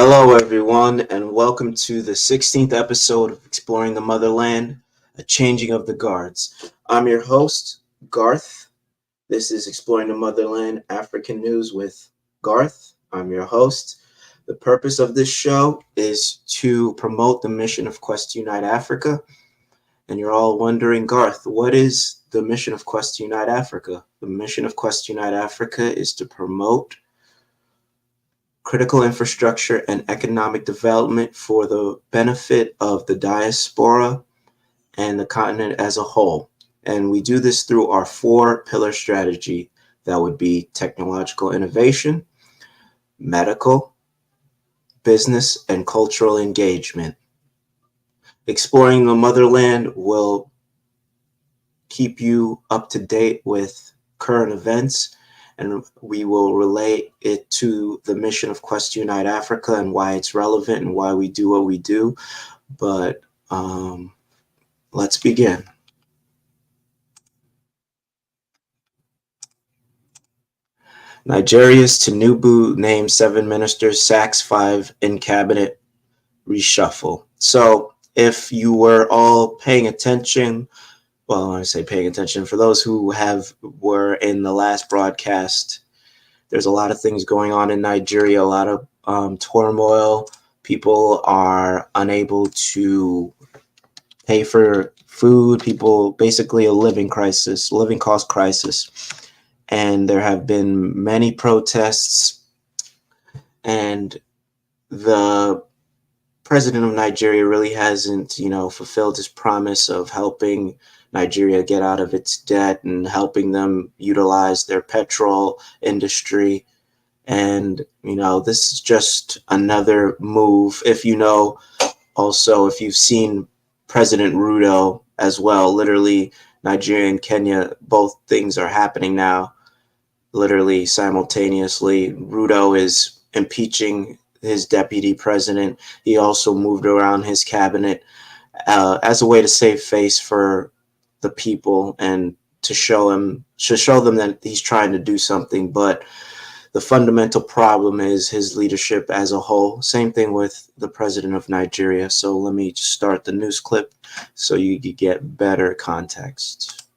Hello, everyone, and welcome to the 16th episode of Exploring the Motherland, a changing of the guards. I'm your host, Garth. This is Exploring the Motherland, African News with Garth. I'm your host. The purpose of this show is to promote the mission of Quest to Unite Africa. And you're all wondering, Garth, what is the mission of Quest to Unite Africa? The mission of Quest to Unite Africa is to promote critical infrastructure and economic development for the benefit of the diaspora and the continent as a whole. And we do this through our 4-pillar strategy. That would be technological innovation, medical, business, and cultural engagement. Exploring the Motherland will keep you up to date with current events, and we will relate it to the mission of Quest to Unite Africa and why it's relevant and why we do what we do. But let's begin. Nigeria's Tinubu names 7 ministers, sacks 5 in cabinet, reshuffle. So if you were all paying attention, well, I want to say paying attention, for those who were in the last broadcast, there's a lot of things going on in Nigeria, a lot of turmoil. People are unable to pay for food. People, basically a living cost crisis. And there have been many protests, and the president of Nigeria really hasn't, fulfilled his promise of helping Nigeria get out of its debt and helping them utilize their petrol industry. And, this is just another move. If you've seen President Ruto as well, literally Nigeria and Kenya, both things are happening now, literally simultaneously. Ruto is impeaching his deputy president. He also moved around his cabinet as a way to save face for the people and to show them that he's trying to do something. But the fundamental problem is his leadership as a whole. Same thing with the president of Nigeria. So let me just start the news clip so you can get better context.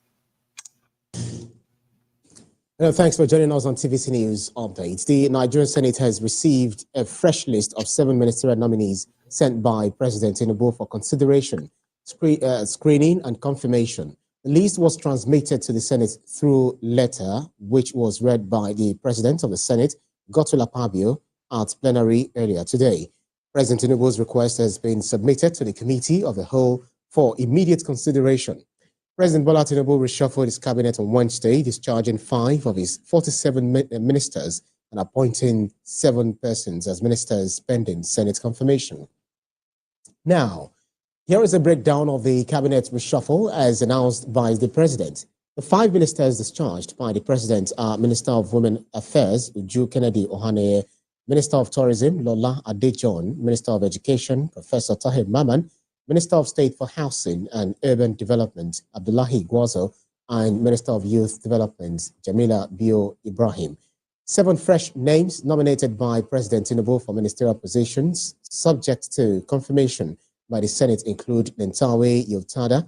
Thanks for joining us on TVC News Updates. The Nigerian Senate has received a fresh list of 7 ministerial nominees sent by President Tinubu for consideration, screening, and confirmation. The list was transmitted to the Senate through letter, which was read by the President of the Senate, Godswill Akpabio, at plenary earlier today. President Tinubu's request has been submitted to the Committee of the Whole for immediate consideration. President Bola Tinubu reshuffled his cabinet on Wednesday, discharging 5 of his 47 ministers and appointing 7 persons as ministers pending Senate confirmation. Now, here is a breakdown of the cabinet reshuffle as announced by the president. The 5 ministers discharged by the president are Minister of Women Affairs, Uju Kennedy Ohaneye, Minister of Tourism, Lola Adejon, Minister of Education, Professor Tahir Maman, Minister of State for Housing and Urban Development, Abdullahi Gwazo, and Minister of Youth Development, Jamila Bio Ibrahim. 7 fresh names nominated by President Tinubu for ministerial positions, subject to confirmation by the Senate, include Nentawe Yotada,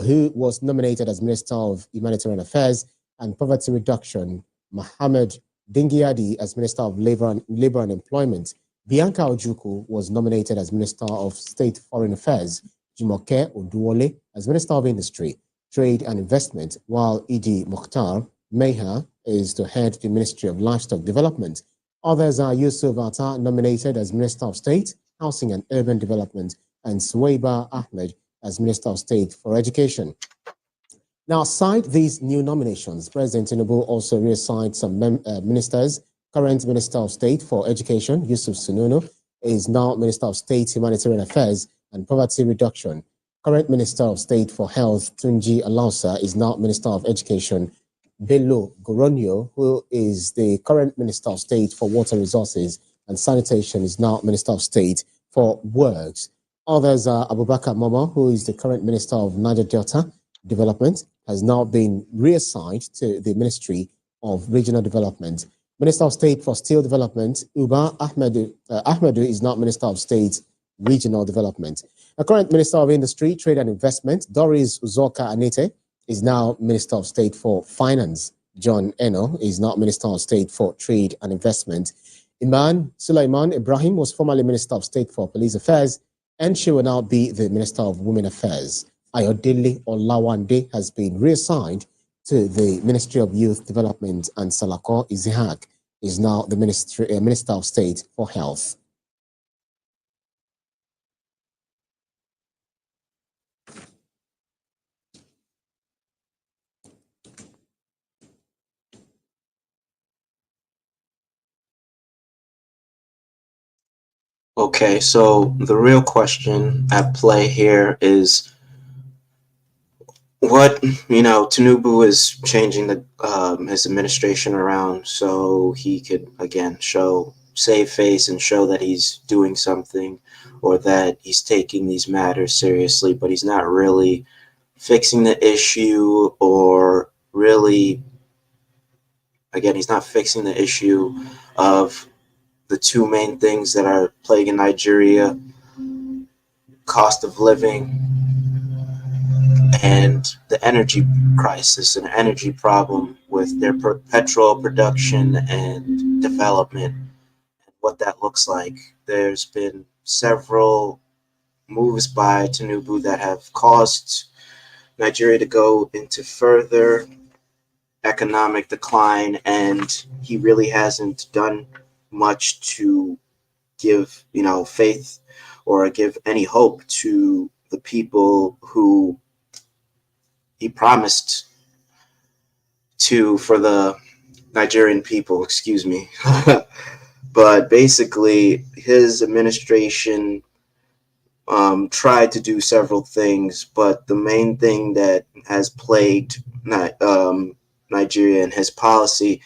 who was nominated as Minister of Humanitarian Affairs and Poverty Reduction, Mohammed Dingyadi as Minister of Labor and Employment. Bianca Ojukwu was nominated as Minister of State Foreign Affairs, Jumoke Oduwole as Minister of Industry, Trade and Investment, while Idi Mokhtar Meha is to head the Ministry of Livestock Development. Others are Yusuf Atta, nominated as Minister of State, Housing and Urban Development, and Suwaiba Ahmed as Minister of State for Education. Now, aside these new nominations, President Tinubu also reassigned some ministers. Current Minister of State for Education, Yusuf Sununu, is now Minister of State, Humanitarian Affairs and Poverty Reduction. Current Minister of State for Health, Tunji Alausa, is now Minister of Education. Bello Goronyo, who is the current Minister of State for Water Resources and Sanitation, is now Minister of State for Works. Others are Abubakar Momo, who is the current Minister of Niger Delta Development, has now been reassigned to the Ministry of Regional Development. Minister of State for Steel Development, Uba Ahmedu is now Minister of State Regional Development. The current Minister of Industry, Trade and Investment, Doris Uzoka Anete, is now Minister of State for Finance. John Eno is now Minister of State for Trade and Investment. Iman Sulaiman Ibrahim was formerly Minister of State for Police Affairs, and she will now be the Minister of Women Affairs. Ayodele Olawande has been reassigned to the Ministry of Youth Development, and Salako Izihak is now the Minister of State for Health. Okay, so the real question at play here is what, Tinubu is changing his administration around so he could, again, save face and show that he's doing something or that he's taking these matters seriously, but he's not really fixing the issue or really, again, he's not fixing the issue of the two main things that are plaguing Nigeria: cost of living and the energy crisis, an energy problem with their petrol production and development, and what that looks like. There's been several moves by Tinubu that have caused Nigeria to go into further economic decline, and he really hasn't done much to give, faith or give any hope to the people who he promised for the Nigerian people, excuse me. But basically, his administration tried to do several things, but the main thing that has plagued Nigeria and his policy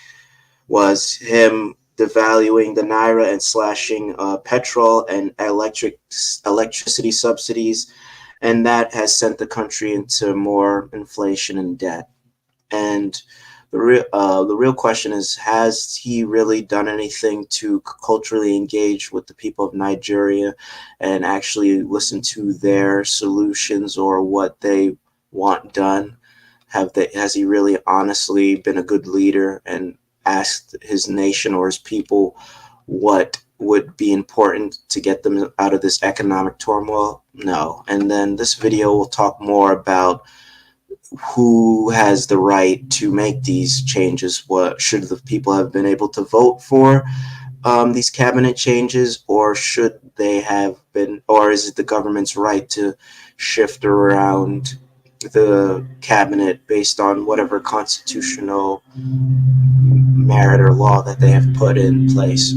was him devaluing the naira and slashing petrol and electricity subsidies, and that has sent the country into more inflation and debt. And the real question is, has he really done anything to culturally engage with the people of Nigeria and actually listen to their solutions or what they want done? Has he really honestly been a good leader and asked his nation or his people what would be important to get them out of this economic turmoil? No. And then this video will talk more about who has the right to make these changes. What should the people have been able to vote for these cabinet changes, or should they have been, or is it the government's right to shift around the cabinet based on whatever constitutional merit or law that they have put in place?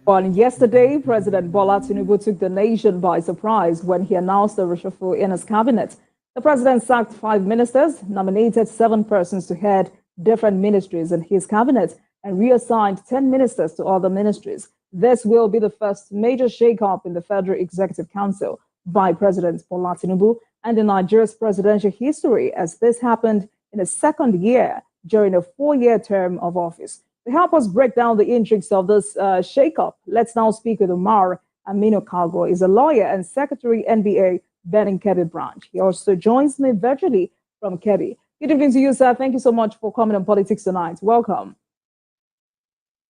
Well, yesterday, President Bola Tinubu took the nation by surprise when he announced the reshuffle in his cabinet. The president sacked 5 ministers, nominated 7 persons to head different ministries in his cabinet, and reassigned 10 ministers to other ministries. This will be the first major shakeup in the Federal Executive Council by President Bola Tinubu and in Nigeria's presidential history, as this happened in his second year during a 4-year term of office. To help us break down the intrigues of this shakeup, let's now speak with Umar Aminu Kalgo. He's a lawyer and secretary NBA Benin Kebbi branch. He also joins me virtually from Kebbi. Good evening to you, sir. Thank you so much for coming on Politics Tonight. Welcome.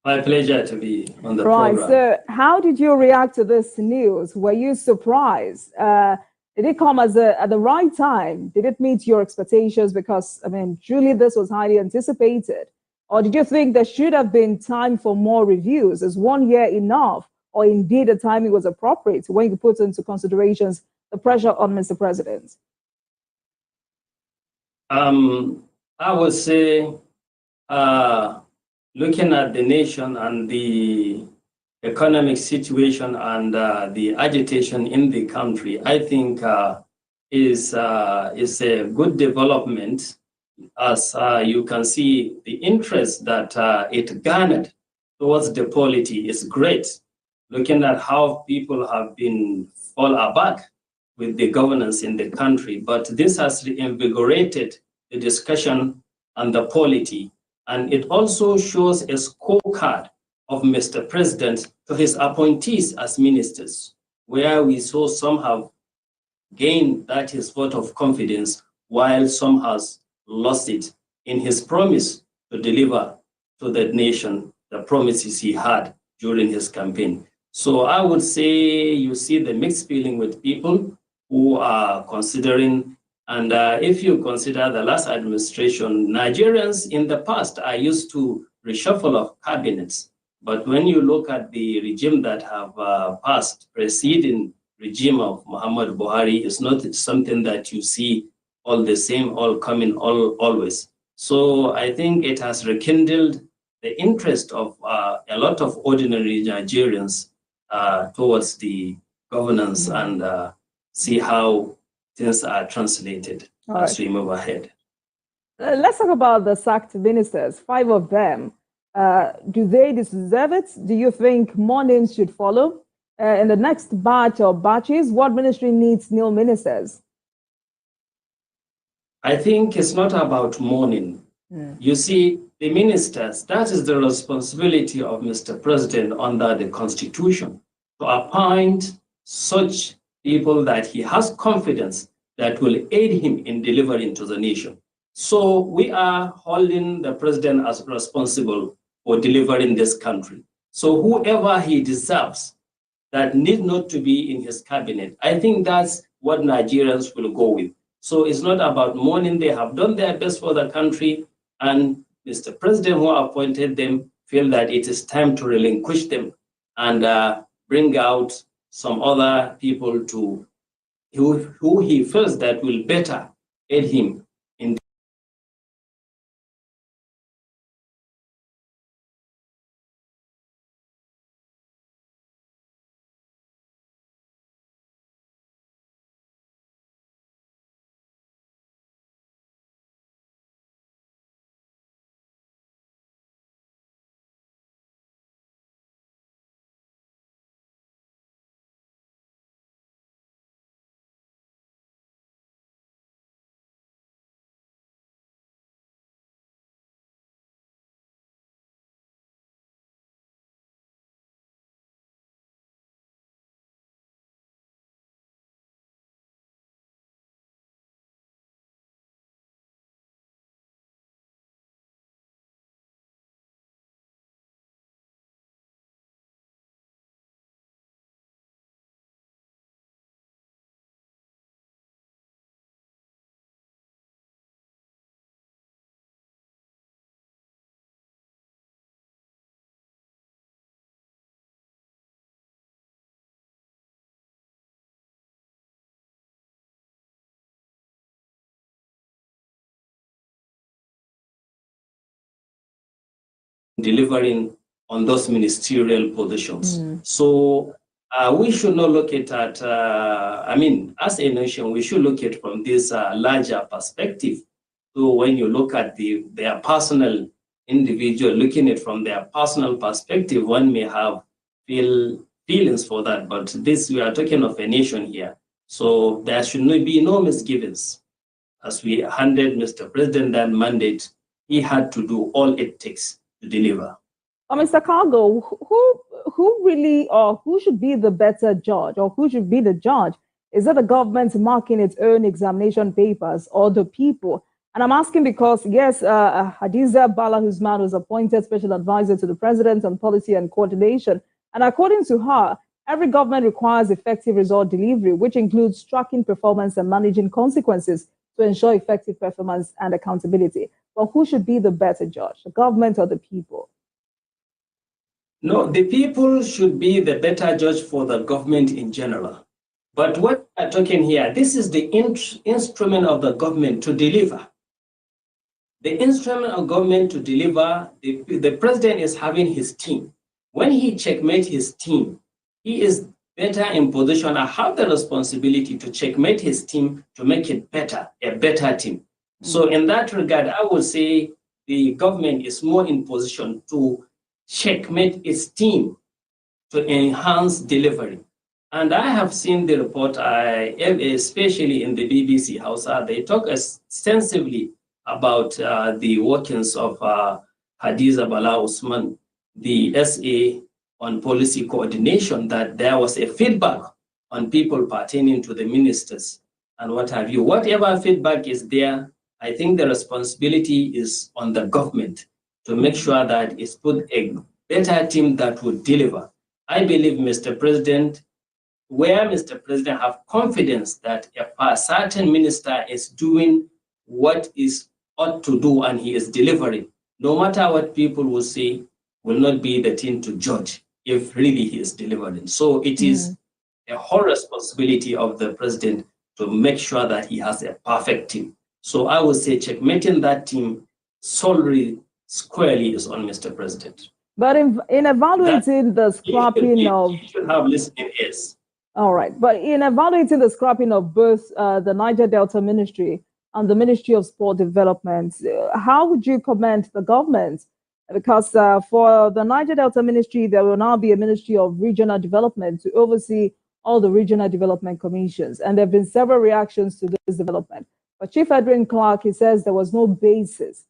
My pleasure to be on the program. Right. So, how did you react to this news? Were you surprised? Did it come at the right time? Did it meet your expectations? Because, truly this was highly anticipated. Or did you think there should have been time for more reviews? Is 1 year enough? Or indeed the timing was appropriate when you put into considerations the pressure on Mr. President? I would say, looking at the nation and the economic situation and the agitation in the country, I think is a good development. As you can see, the interest that it garnered towards the polity is great. Looking at how people have been fall aback with the governance in the country, but this has reinvigorated the discussion and the polity. And it also shows a scorecard of Mr. President to his appointees as ministers, where we saw some have gained that his vote of confidence, while some has lost it in his promise to deliver to the nation the promises he had during his campaign. So I would say you see the mixed feeling with people who are considering, and if you consider the last administration, Nigerians in the past are used to reshuffle of cabinets. But when you look at the regime that have passed, preceding regime of Muhammad Buhari, is not something that you see all the same, all coming, always. So I think it has rekindled the interest of a lot of ordinary Nigerians towards the governance and see how things are translated as we move ahead. Let's talk about the sacked ministers, 5 of them. Do they deserve it? Do you think more names should follow? In the next batch or batches, what ministry needs new ministers? I think it's not about mourning. You see, the ministers, that is the responsibility of Mr. President under the Constitution, to appoint such people that he has confidence that will aid him in delivering to the nation. So we are holding the president as responsible for delivering this country. So whoever he deserves that need not to be in his cabinet, I think that's what Nigerians will go with. So it's not about mourning. They have done their best for the country, and Mr. President who appointed them feel that it is time to relinquish them and bring out some other people to who he feels that will better aid him in delivering on those ministerial positions. So we should not look at it as a nation, we should look at from this larger perspective. So when you look at their personal individual, looking at from their personal perspective, one may have feelings for that, but this, we are talking of a nation here. So there should be no misgivings. As we handed Mr. President that mandate, he had to do all it takes to deliver. Mr. Cargo, who really, or who should be the better judge, or who should be the judge? Is it the government marking its own examination papers, or the people? And I'm asking because, yes, Hadiza Bala Usman was appointed special advisor to the president on policy and coordination. And according to her, every government requires effective result delivery, which includes tracking performance and managing consequences to ensure effective performance and accountability. But who should be the better judge, the government or the people? No, the people should be the better judge for the government in general. But what we're talking here, this is the instrument of the government to deliver. The instrument of government to deliver, the president is having his team. When he checkmates his team, he is better in position. I have the responsibility to checkmate his team to make it better, a better team. So in that regard, I would say the government is more in position to checkmate its team to enhance delivery. And I have seen the report, especially in the BBC Hausa, they talk extensively about the workings of Hadiza Bala Usman, the SA on policy coordination, that there was a feedback on people pertaining to the ministers and what have you. Whatever feedback is there, I think the responsibility is on the government to make sure that it's put a better team that would deliver. I believe, Mr. President, where Mr. President have confidence that a certain minister is doing what is ought to do and he is delivering, no matter what people will say, will not be the thing to judge if really he is delivering. So it is a whole responsibility of the president to make sure that he has a perfect team. So I would say checkmating that team solely, squarely is on Mr. President. But in evaluating the scrapping of... You should have listening ears. All right. But in evaluating the scrapping of both the Niger Delta Ministry and the Ministry of Sport Development, how would you comment the government? Because for the Niger Delta Ministry, there will now be a Ministry of Regional Development to oversee all the regional development commissions. And there have been several reactions to this development. But Chief Edwin Clark, he says there was no basis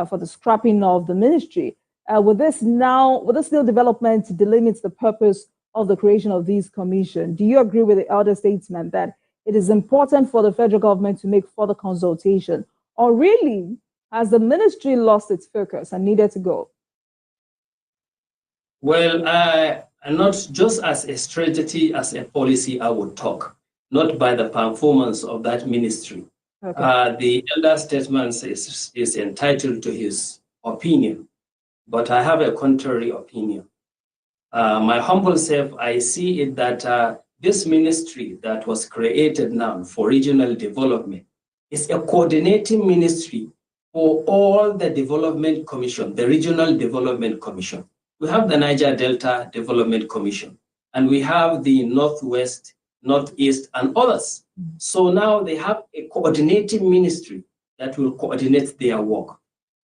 for the scrapping of the ministry. With this new development delimits the purpose of the creation of these commissions. Do you agree with the elder statesman that it is important for the federal government to make further consultation? Or really, has the ministry lost its focus and needed to go? Well, not just as a strategy, as a policy, I would talk, not by the performance of that ministry. Okay. The elder statesman is entitled to his opinion, but I have a contrary opinion. My humble self, I see it that this ministry that was created now for regional development is a coordinating ministry for all the development commission, the regional development commission. We have the Niger Delta Development Commission, and we have the Northwest, Northeast, and others. So now they have a coordinating ministry that will coordinate their work.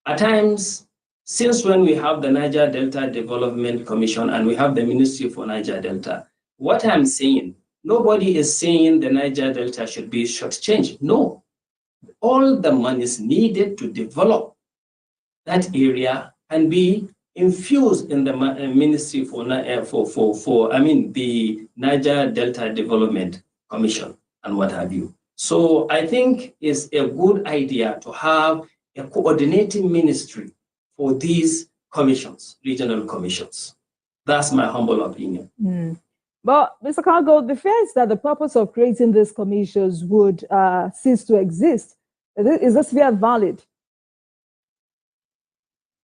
At times, since when we have the Niger Delta Development Commission and we have the Ministry for Niger Delta, what I'm saying, nobody is saying the Niger Delta should be shortchanged. No, all the money is needed to develop that area and be infused in the Ministry for the Niger Delta Development Commission and what have you. So I think it's a good idea to have a coordinating ministry for these commissions, regional commissions. That's my humble opinion. But Mr. Cargo, the fear is that the purpose of creating these commissions would cease to exist. Is this fear valid?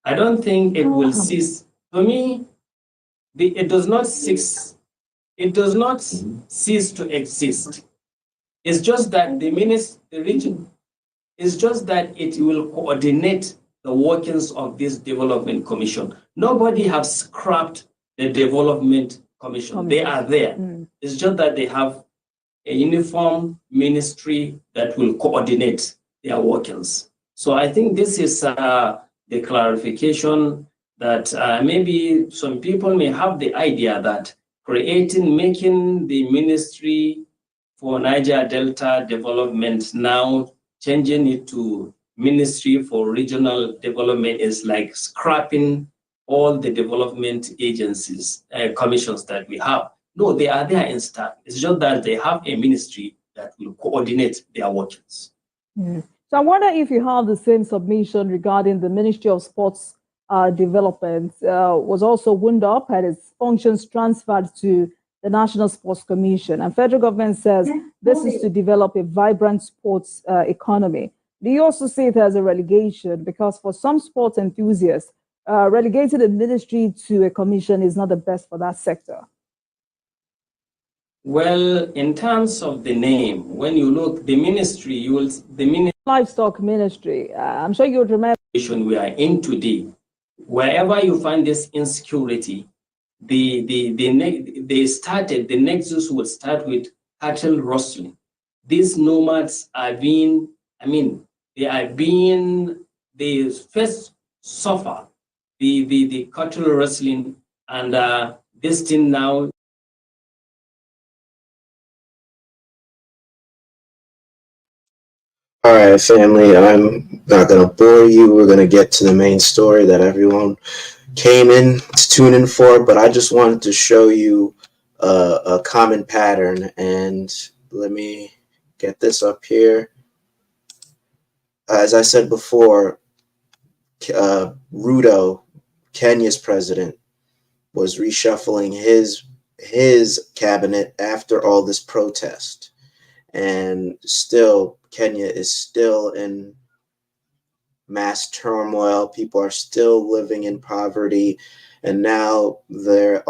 I don't think it will cease. For me, it does not cease to exist. It's just that the region, it's just that it will coordinate the workings of this development commission. Nobody has scrapped the development commission. They are there. It's just that they have a uniform ministry that will coordinate their workings. So I think this is the clarification that maybe some people may have the idea that making the Ministry for Niger Delta Development now, changing it to Ministry for Regional Development is like scrapping all the development agencies, commissions that we have. No, they are there in staff. It's just that they have a ministry that will coordinate their workings. So I wonder if you have the same submission regarding the Ministry of Sports Development was also wound up, had its functions transferred to the National Sports Commission. And federal government says this is to develop a vibrant sports economy. Do you also see it as a relegation? Because for some sports enthusiasts, relegating the ministry to a commission is not the best for that sector. Well, in terms of the name, when you look, the ministry, Livestock Ministry. I'm sure you would remember. We are in today. Wherever you find this insecurity, the nexus will start with cattle rustling. These nomads are being, they first suffer the cattle rustling, and this thing now. All right, family, I'm not going to bore you. We're going to get to the main story that everyone came in to tune in for, but I just wanted to show you a common pattern. And let me get this up here. As I said before, Ruto, Kenya's president, was reshuffling his cabinet after all this protest. And still, Kenya is still in mass turmoil. People are still living in poverty, and now they're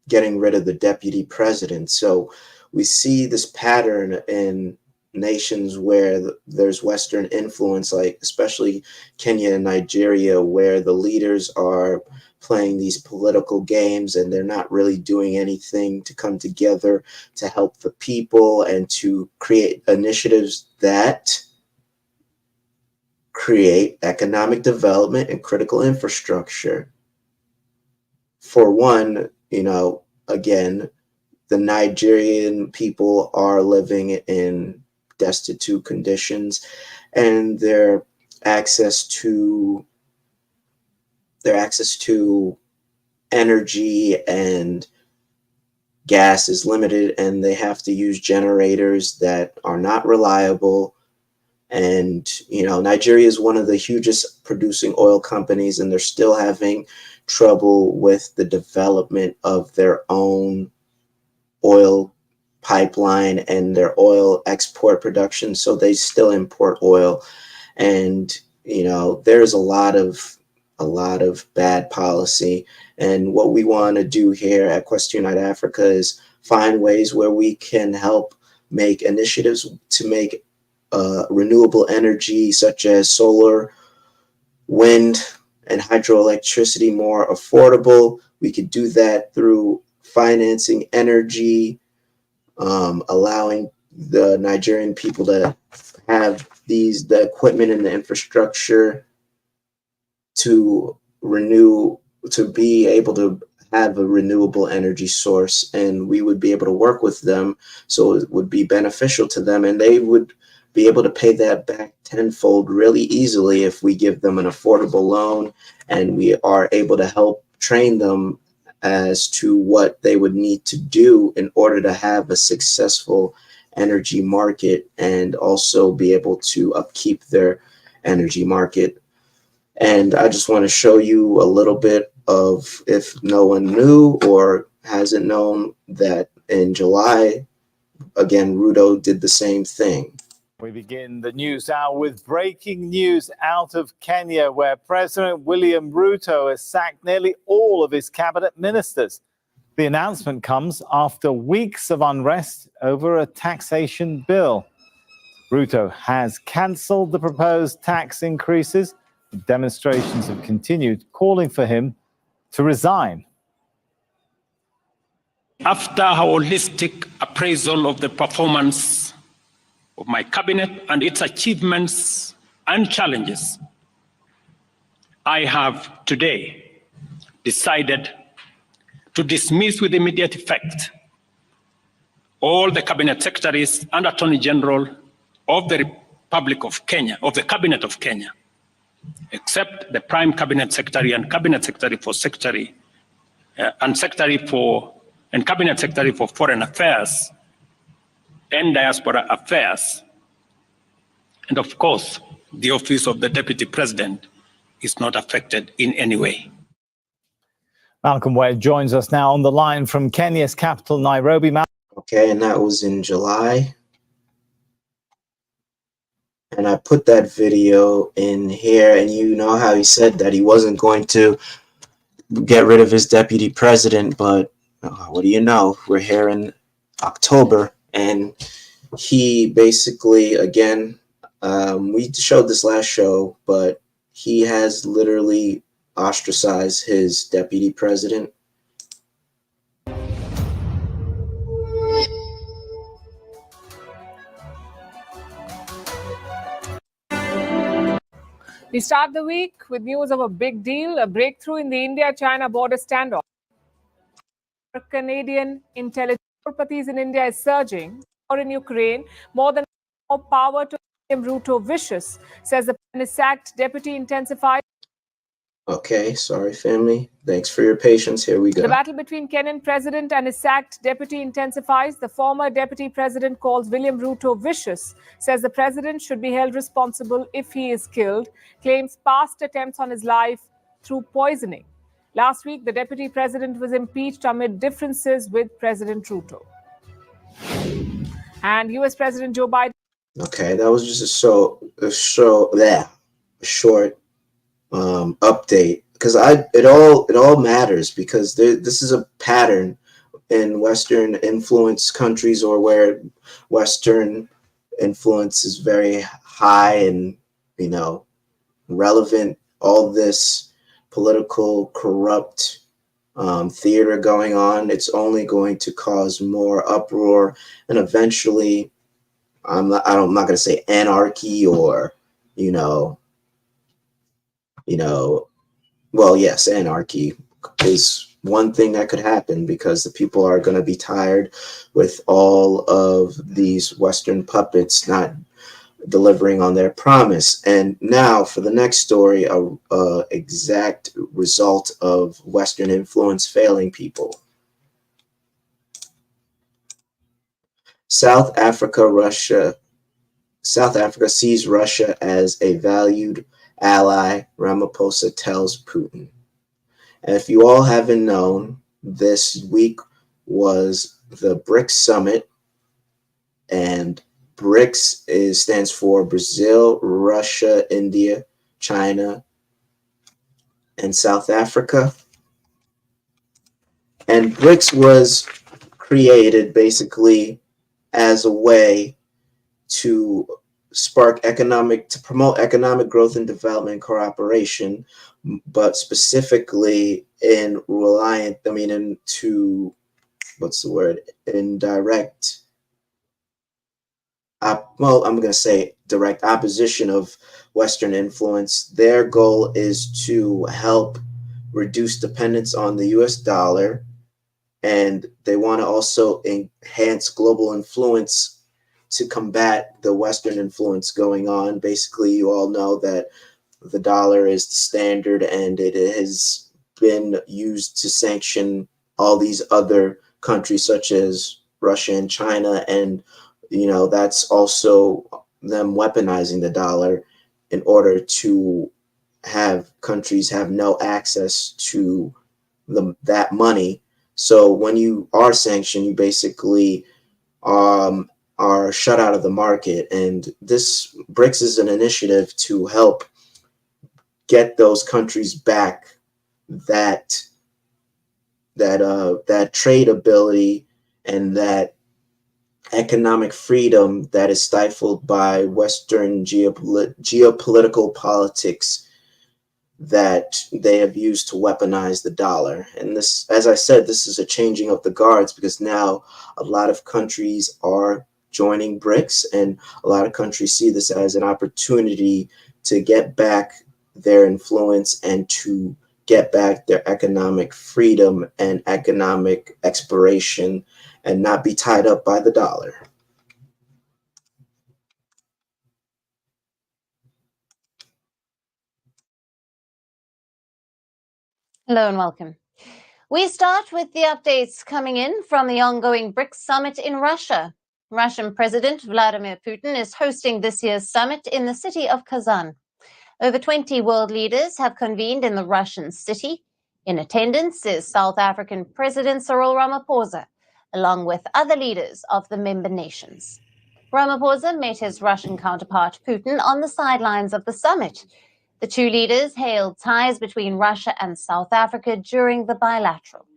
getting rid of the deputy president. So we see this pattern in nations where there's Western influence, like especially Kenya and Nigeria, where the leaders are playing these political games and they're not really doing anything to come together to help the people and to create initiatives that create economic development and critical infrastructure. For one, again, the Nigerian people are living in destitute conditions, and their access to energy and gas is limited, and they have to use generators that are not reliable. And Nigeria is one of the hugest producing oil companies, and they're still having trouble with the development of their own oil pipeline and their oil export production. So they still import oil, and there's a lot of bad policy. And what we want to do here at Quest Unite Africa is find ways where we can help make initiatives to make renewable energy such as solar, wind, and hydroelectricity more affordable. We could do that through financing energy, allowing the Nigerian people to have the equipment and the infrastructure to be able to have a renewable energy source, and we would be able to work with them so it would be beneficial to them, and they would be able to pay that back tenfold really easily if we give them an affordable loan and we are able to help train them as to what they would need to do in order to have a successful energy market and also be able to upkeep their energy market. And I just want to show you a little bit of, if no one knew or hasn't known, that in July, again, Ruto did the same thing. We begin the news hour with breaking news out of Kenya, where President William Ruto has sacked nearly all of his cabinet ministers. The announcement comes after weeks of unrest over a taxation bill. Ruto has cancelled the proposed tax increases. Demonstrations have continued, calling for him to resign. After a holistic appraisal of the performance of my cabinet and its achievements and challenges, I have today decided to dismiss with immediate effect all the cabinet secretaries and attorney general of the Republic of Kenya, of the Cabinet of Kenya, except the Prime Cabinet Secretary and Cabinet Secretary for Cabinet Secretary for Foreign Affairs and Diaspora Affairs. And of course, the office of the Deputy President is not affected in any way. Malcolm Wade joins us now on the line from Kenya's capital, Nairobi. Okay, and that was in July. And I put that video in here, and you know how he said that he wasn't going to get rid of his deputy president, but what do you know? We're here in October, and he basically, again, we showed this last show, but he has literally ostracized his deputy president. We start the week with news of a big deal, a breakthrough in the India-China border standoff. Canadian intelligence in India is surging. war in Ukraine. More power to Ruto vicious, says the sacked deputy intensifies. Okay, sorry, family. Thanks for your patience. Here we go. The battle between Kenyan president and his sacked deputy intensifies. The former deputy president calls William Ruto vicious, says the president should be held responsible if he is killed, claims past attempts on his life through poisoning. Last week, the deputy president was impeached amid differences with President Ruto. And US President Joe Biden. Okay, that was just a short update, because it all matters, because this is a pattern in Western influence countries, or where Western influence is very high and relevant. All this political corrupt theater going on, it's only going to cause more uproar, and eventually I'm not going to say anarchy, or well, yes, anarchy is one thing that could happen, because the people are going to be tired with all of these Western puppets not delivering on their promise. And now for the next story, a exact result of Western influence failing people. South Africa sees Russia as a valued ally, Ramaphosa tells Putin. And if you all haven't known, this week was the Brics summit, and Brics stands for Brazil, Russia, India, China, and South Africa. And Brics was created basically as a way to promote economic growth and development and cooperation, but specifically direct opposition of Western influence. Their goal is to help reduce dependence on the US dollar, and they want to also enhance global influence to combat the Western influence going on. Basically, you all know that the dollar is the standard, and it has been used to sanction all these other countries such as Russia and China. And, that's also them weaponizing the dollar in order to have countries have no access to that money. So when you are sanctioned, you basically are shut out of the market. And this Brics is an initiative to help get those countries back that trade ability and that economic freedom that is stifled by Western geopolitical politics that they have used to weaponize the dollar. And this, as I said, this is a changing of the guards, because now a lot of countries are joining Brics, and a lot of countries see this as an opportunity to get back their influence and to get back their economic freedom and economic exploration, and not be tied up by the dollar. Hello and welcome. We start with the updates coming in from the ongoing Brics summit in Russia. Russian President Vladimir Putin is hosting this year's summit in the city of Kazan. Over 20 world leaders have convened in the Russian city. In attendance is South African President Cyril Ramaphosa, along with other leaders of the member nations. Ramaphosa met his Russian counterpart Putin on the sidelines of the summit. The two leaders hailed ties between Russia and South Africa during the bilateral.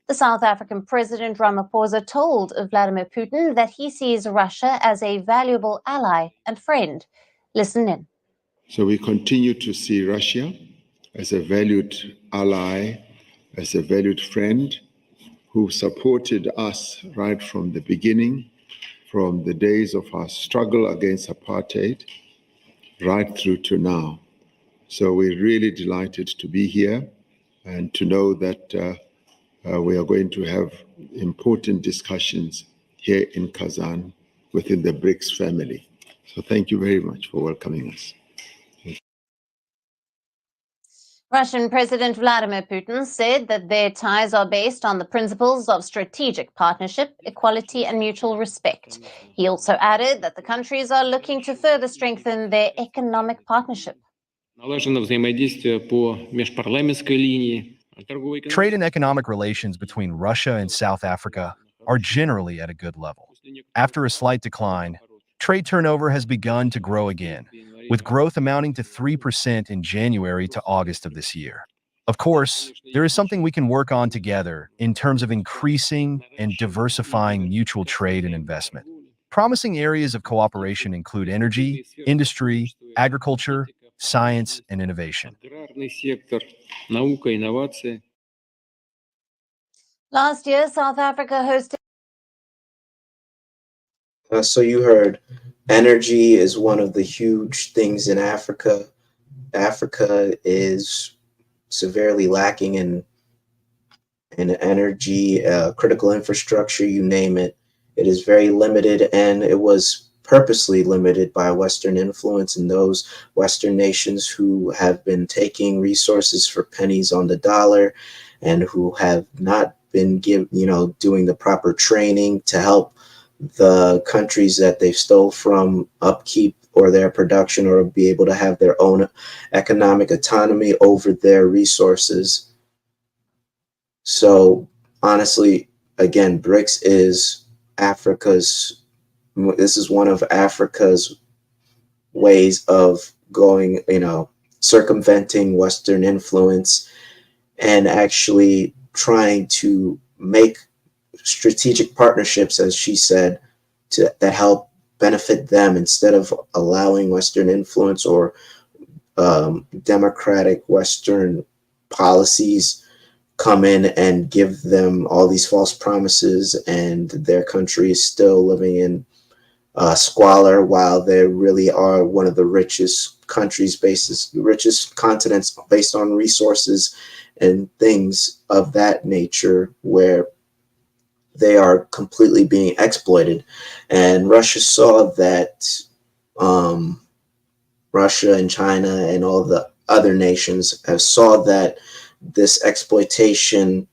The South African President Ramaphosa told Vladimir Putin that he sees Russia as a valuable ally and friend. Listen in. So we continue to see Russia as a valued ally, as a valued friend who supported us right from the beginning, from the days of our struggle against apartheid, right through to now. So we're really delighted to be here and to know that we are going to have important discussions here in Kazan within the Brics family. So thank you very much for welcoming us. Russian President Vladimir Putin said that their ties are based on the principles of strategic partnership, equality, and mutual respect. He also added that the countries are looking to further strengthen their economic partnership. Trade and economic relations between Russia and South Africa are generally at a good level. After a slight decline, trade turnover has begun to grow again, with growth amounting to 3% in January to August of this year. Of course, there is something we can work on together in terms of increasing and diversifying mutual trade and investment. Promising areas of cooperation include energy, industry, agriculture, science, and innovation. Last year, South Africa hosted. So you heard energy is one of the huge things in Africa. Africa is severely lacking in energy, critical infrastructure, you name it. It is very limited, and it was purposely limited by Western influence and those Western nations who have been taking resources for pennies on the dollar and who have not been doing the proper training to help the countries that they stole from upkeep or their production or be able to have their own economic autonomy over their resources. So honestly, again, BRICS is this is one of Africa's ways of going, circumventing Western influence and actually trying to make strategic partnerships, as she said, that help benefit them instead of allowing Western influence or democratic Western policies come in and give them all these false promises, and their country is still living in squalor while they really are one of the richest richest continents based on resources and things of that nature, where they are completely being exploited. And Russia saw that, Russia and China and all the other nations saw that this exploitation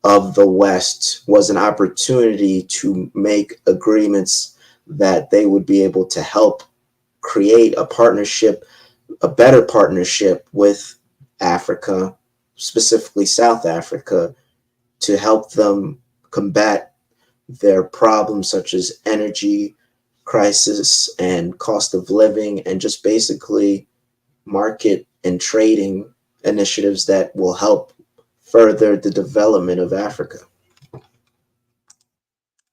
of the West was an opportunity to make agreements that they would be able to help create a partnership, a better partnership with Africa, specifically South Africa, to help them combat their problems such as energy crisis and cost of living, and just basically market and trading initiatives that will help further the development of Africa.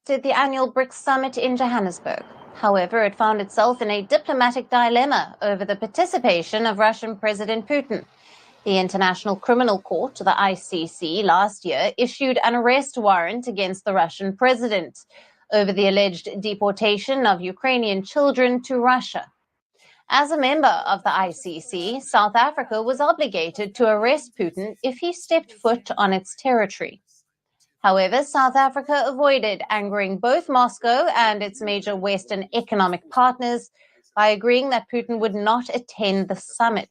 At the annual BRICS summit in Johannesburg. However, it found itself in a diplomatic dilemma over the participation of Russian President Putin. The International Criminal Court, the ICC, last year issued an arrest warrant against the Russian president over the alleged deportation of Ukrainian children to Russia. As a member of the ICC, South Africa was obligated to arrest Putin if he stepped foot on its territory. However, South Africa avoided angering both Moscow and its major Western economic partners by agreeing that Putin would not attend the summit.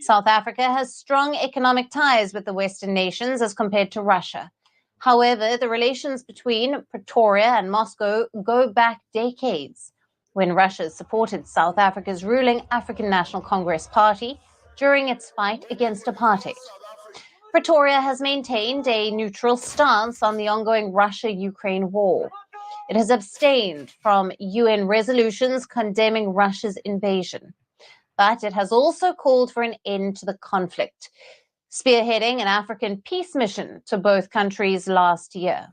South Africa has strong economic ties with the Western nations as compared to Russia. However, the relations between Pretoria and Moscow go back decades, when Russia supported South Africa's ruling African National Congress Party during its fight against apartheid. Pretoria has maintained a neutral stance on the ongoing Russia-Ukraine war. It has abstained from UN resolutions condemning Russia's invasion, but it has also called for an end to the conflict, spearheading an African peace mission to both countries last year.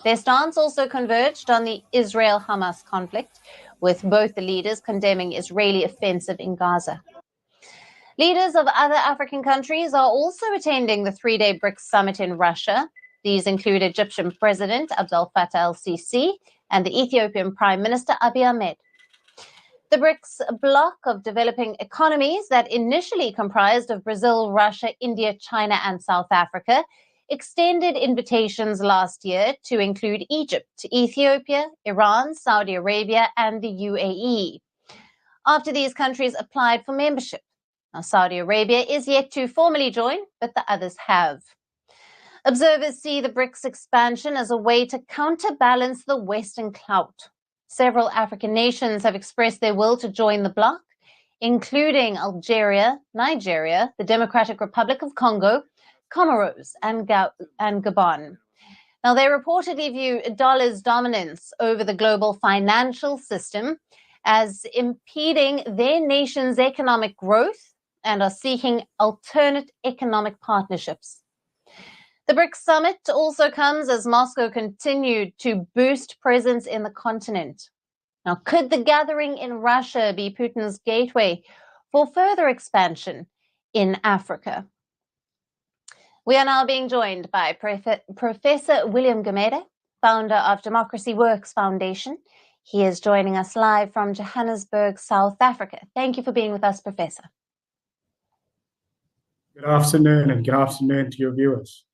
Their stance also converged on the Israel-Hamas conflict, with both the leaders condemning Israeli offensive in Gaza. Leaders of other African countries are also attending the three-day BRICS summit in Russia. These include Egyptian President Abdel Fattah el-Sisi and the Ethiopian Prime Minister Abiy Ahmed. The BRICS bloc of developing economies that initially comprised of Brazil, Russia, India, China, and South Africa extended invitations last year to include Egypt, Ethiopia, Iran, Saudi Arabia, and the UAE. After these countries applied for membership. Now, Saudi Arabia is yet to formally join, but the others have. Observers see the BRICS expansion as a way to counterbalance the Western clout. Several African nations have expressed their will to join the bloc, including Algeria, Nigeria, the Democratic Republic of Congo, Comoros, and Gabon. Now, they reportedly view dollar's dominance over the global financial system as impeding their nation's economic growth and are seeking alternate economic partnerships. The BRICS summit also comes as Moscow continued to boost presence in the continent. Now, could the gathering in Russia be Putin's gateway for further expansion in Africa? We are now being joined by Professor William Gumede, founder of Democracy Works Foundation. He is joining us live from Johannesburg, South Africa. Thank you for being with us, Professor. Good afternoon, and good afternoon to your viewers.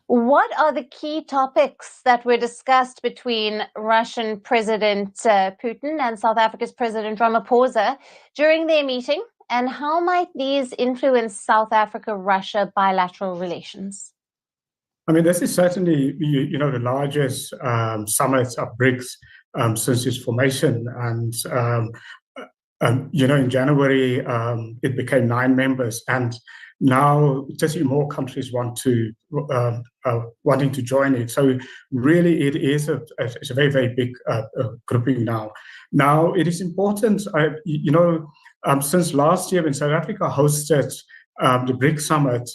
What are the key topics that were discussed between Russian President Putin and South Africa's President Ramaphosa during their meeting, and how might these influence South Africa-Russia bilateral relations? I mean, this is certainly, the largest summit of BRICS since its formation. And, in January, it became 9 members. And now just more countries wanting to join it. So really, it's a very, very big grouping now. Now, it is important, since last year when South Africa hosted the BRICS summit,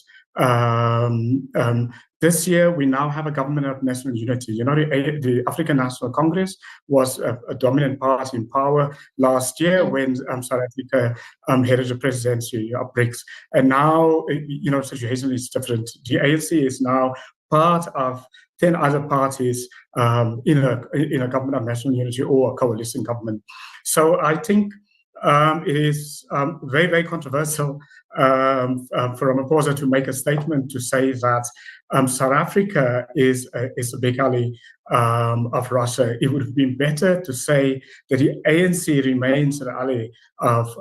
this year, we now have a government of national unity. The African National Congress was a dominant party in power last year when South Africa headed the presidency of BRICS. And now, situation is different. The ANC is now part of 10 other parties in a government of national unity or a coalition government. So I think it is very, very controversial for Ramaphosa to make a statement to say that South Africa is a big ally of Russia. It would have been better to say that the ANC remains an ally of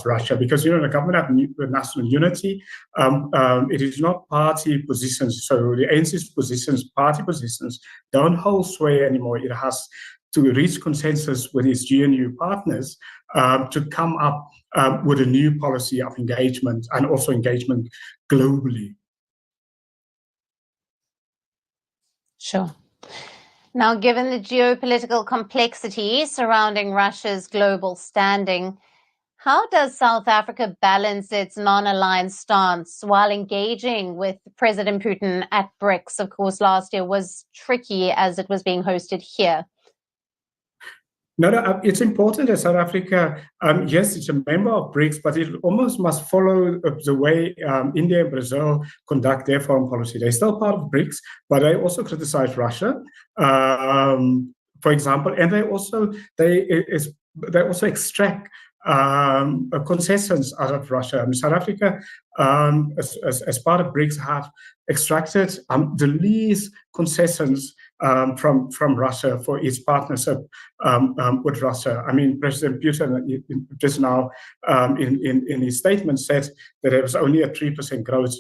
Russia, because the government of national unity, it is not party positions. So the ANC's positions, party positions, don't hold sway anymore. It has to reach consensus with its GNU partners to come up with a new policy of engagement and also engagement globally. Sure. Now, given the geopolitical complexity surrounding Russia's global standing, how does South Africa balance its non-aligned stance while engaging with President Putin at BRICS? Of course, last year was tricky as it was being hosted here. No, it's important that South Africa, yes, it's a member of BRICS, but it almost must follow the way India and Brazil conduct their foreign policy. They're still part of BRICS, but they also criticize Russia, for example, and they also extract concessions out of Russia. I mean, South Africa, as part of BRICS, have extracted the least concessions from Russia for its partnership with Russia. I mean, President Putin just now in his statement said that there was only a 3% growth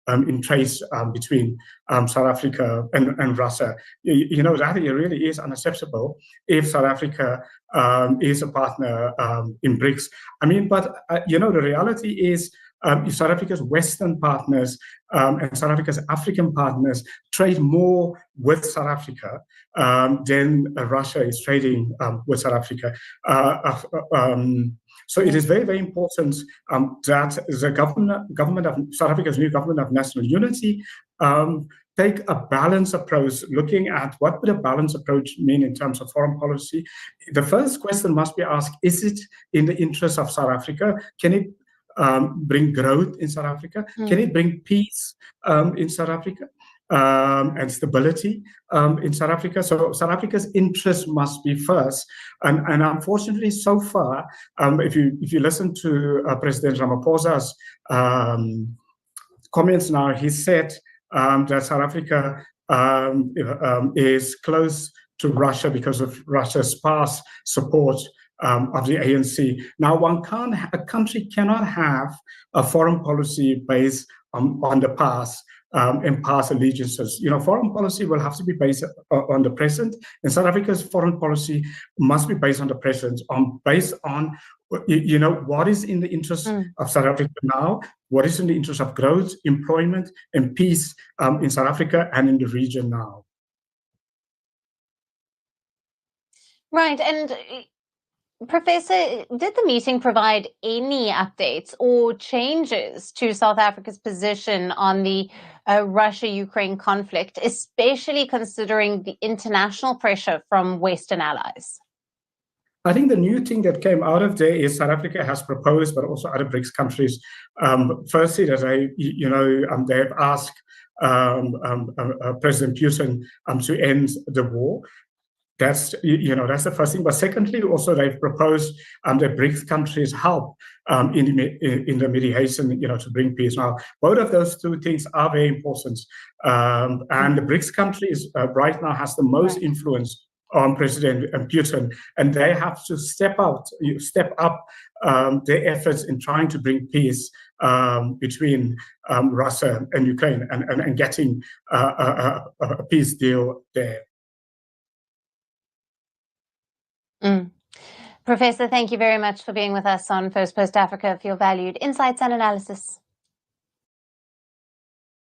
in trade between South Africa and Russia. That really is unacceptable if South Africa is a partner in BRICS. I mean, but the reality is if South Africa's Western partners and South Africa's African partners trade more with South Africa than Russia is trading with South Africa. So it is very, very important that the government of South Africa's new government of national unity take a balanced approach, looking at what would a balanced approach mean in terms of foreign policy. The first question must be asked, is it in the interest of South Africa? Can it bring growth in South Africa? Can it bring peace in South Africa? and stability in South Africa. So South Africa's interest must be first. And unfortunately, so far, if you listen to President Ramaphosa's comments now, he said that South Africa is close to Russia because of Russia's past support of the ANC. Now, a country cannot have a foreign policy based on the past and past allegiances. Foreign policy will have to be based on the present, and South Africa's foreign policy must be based on the present, based on what is in the interest of South Africa now, what is in the interest of growth, employment, and peace in South Africa and in the region now. Right, and Professor, did the meeting provide any updates or changes to South Africa's position on the Russia-Ukraine conflict, especially considering the international pressure from Western allies? I think the new thing that came out of there is South Africa has proposed, but also other Brics countries, firstly, that they have asked President Putin to end the war. That's the first thing. But secondly, also they've proposed that Brics countries help in the mediation, to bring peace. Now, both of those two things are very important. And the Brics countries right now has the most influence on President Putin, and they have to step up their efforts in trying to bring peace between Russia and Ukraine and getting a peace deal there. Professor, thank you very much for being with us on First Post Africa for your valued insights and analysis.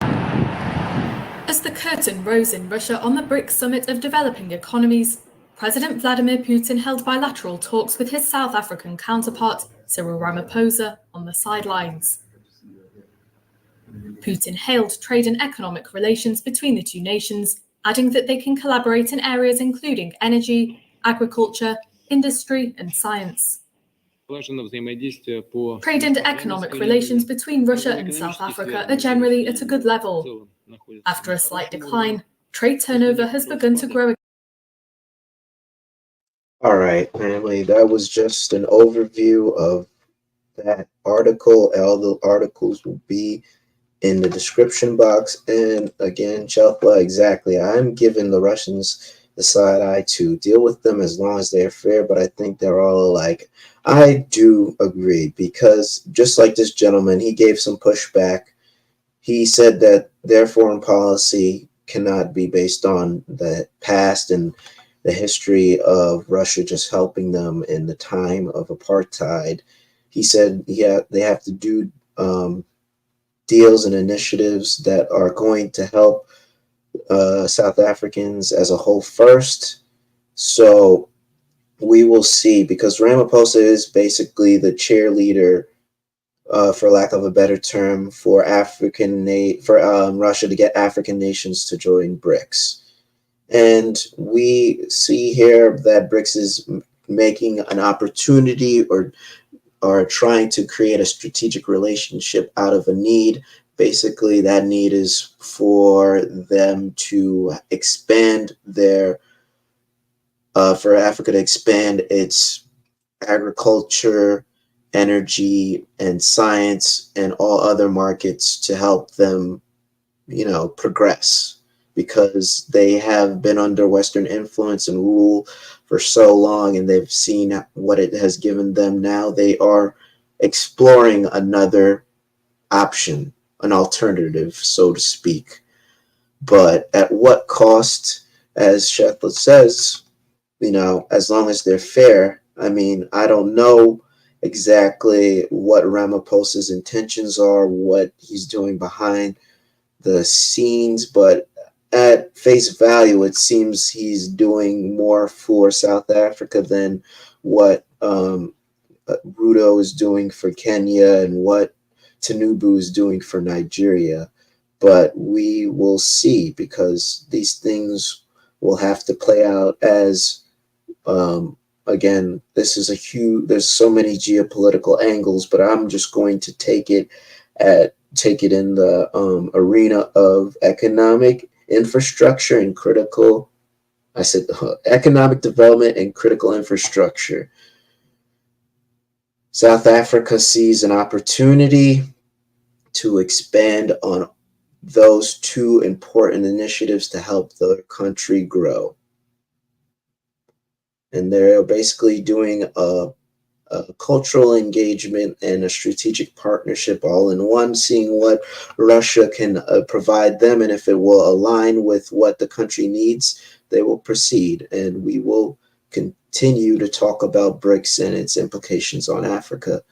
As the curtain rose in Russia on the Brics Summit of Developing Economies, President Vladimir Putin held bilateral talks with his South African counterpart, Cyril Ramaphosa, on the sidelines. Putin hailed trade and economic relations between the two nations, adding that they can collaborate in areas including energy, agriculture, industry, and science. Trade and economic relations between Russia and South Africa are generally at a good level. After a slight decline, trade turnover has begun to grow. All right, family, that was just an overview of that article. All the articles will be in the description box. And again, Chelpa, exactly. I'm giving the Russians the side eye to deal with them as long as they're fair, but I think they're all alike. I do agree, because just like this gentleman, he gave some pushback. He said that their foreign policy cannot be based on the past and the history of Russia just helping them in the time of apartheid. He said they have to do deals and initiatives that are going to help South Africans as a whole first. So we will see, because Ramaphosa is basically the cheerleader, for lack of a better term, for Russia to get African nations to join Brics. And we see here that Brics is making an opportunity or trying to create a strategic relationship out of a need. Basically, that need is for them to expand for Africa to expand its agriculture, energy, and science, and all other markets to help them, progress, because they have been under Western influence and rule for so long, and they've seen what it has given them. Now they are exploring another option, an alternative, so to speak. But at what cost, as Shetland says, as long as they're fair. I mean, I don't know exactly what Ramaphosa's intentions are, what he's doing behind the scenes, but at face value, it seems he's doing more for South Africa than what Ruto is doing for Kenya and what Tinubu is doing for Nigeria. But we will see, because these things will have to play out as, again, this is there's so many geopolitical angles, but I'm just going to take it in the arena of economic infrastructure and critical, I said economic development and critical infrastructure. South Africa sees an opportunity to expand on those two important initiatives to help the country grow. And they're basically doing a cultural engagement and a strategic partnership all in one, seeing what Russia can provide them, and if it will align with what the country needs, they will proceed. And we will continue to talk about BRICS and its implications on Africa.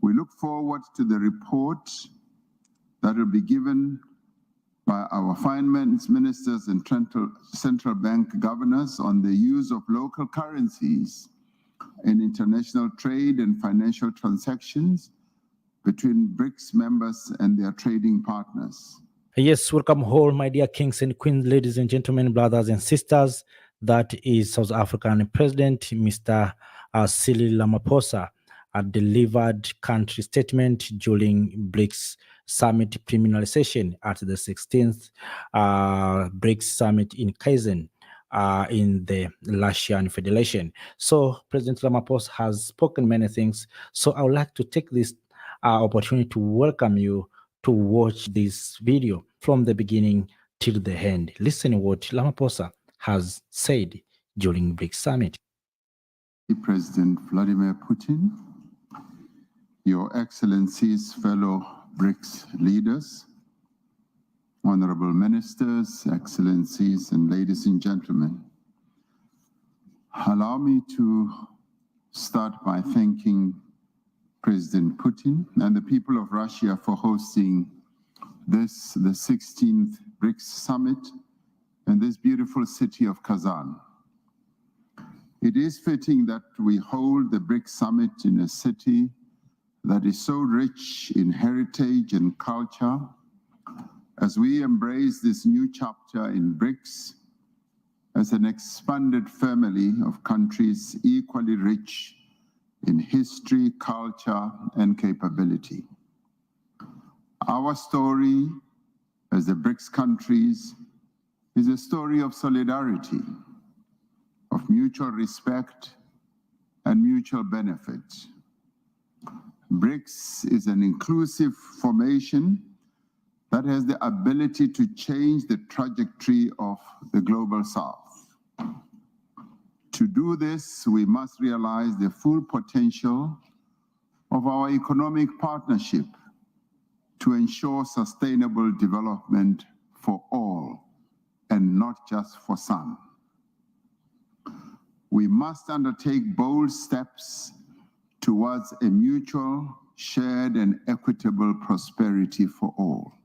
We look forward to the report that will be given by our finance ministers and central bank governors on the use of local currencies in international trade and financial transactions between BRICS members and their trading partners. Yes, welcome all, my dear kings and queens, ladies and gentlemen, brothers and sisters. That is South African President, Mr. Cyril Ramaphosa, delivered country statement during BRICS Summit preliminary session at the 16th BRICS Summit in Kaizen in the Russian Federation. So President Ramaphosa has spoken many things. So I would like to take this opportunity to welcome you to watch this video from the beginning till the end. Listen what Ramaphosa has said during BRICS Summit. President Vladimir Putin, Your Excellencies, fellow BRICS leaders, honorable ministers, excellencies, and ladies and gentlemen, allow me to start by thanking President Putin and the people of Russia for hosting this, the 16th BRICS Summit in this beautiful city of Kazan. It is fitting that we hold the BRICS Summit in a city that is so rich in heritage and culture as we embrace this new chapter in BRICS as an expanded family of countries equally rich in history, culture, and capability. Our story as the BRICS countries is a story of solidarity, of mutual respect and mutual benefit. BRICS is an inclusive formation that has the ability to change the trajectory of the global South. To do this, we must realize the full potential of our economic partnership to ensure sustainable development for all and not just for some. We must undertake bold steps towards a mutual, shared, and equitable prosperity for all.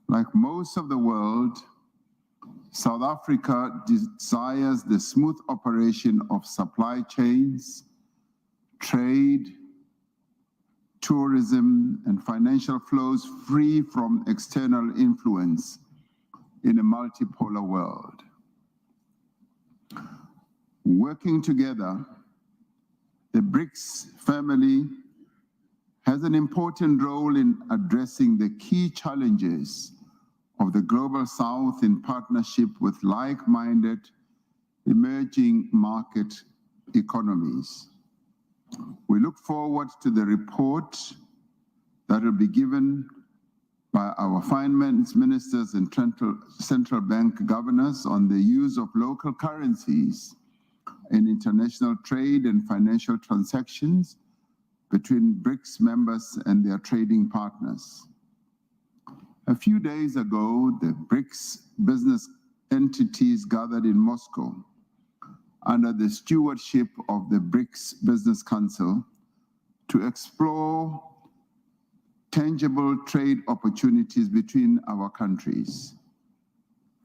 Like most of the world, South Africa desires the smooth operation of supply chains, trade, tourism, and financial flows free from external influence in a multipolar world. Working together, the BRICS family has an important role in addressing the key challenges of the global South in partnership with like-minded emerging market economies. We look forward to the report that will be given by our finance ministers and central bank governors on the use of local currencies in international trade and financial transactions between BRICS members and their trading partners. A few days ago, the BRICS business entities gathered in Moscow under the stewardship of the BRICS Business Council to explore tangible trade opportunities between our countries.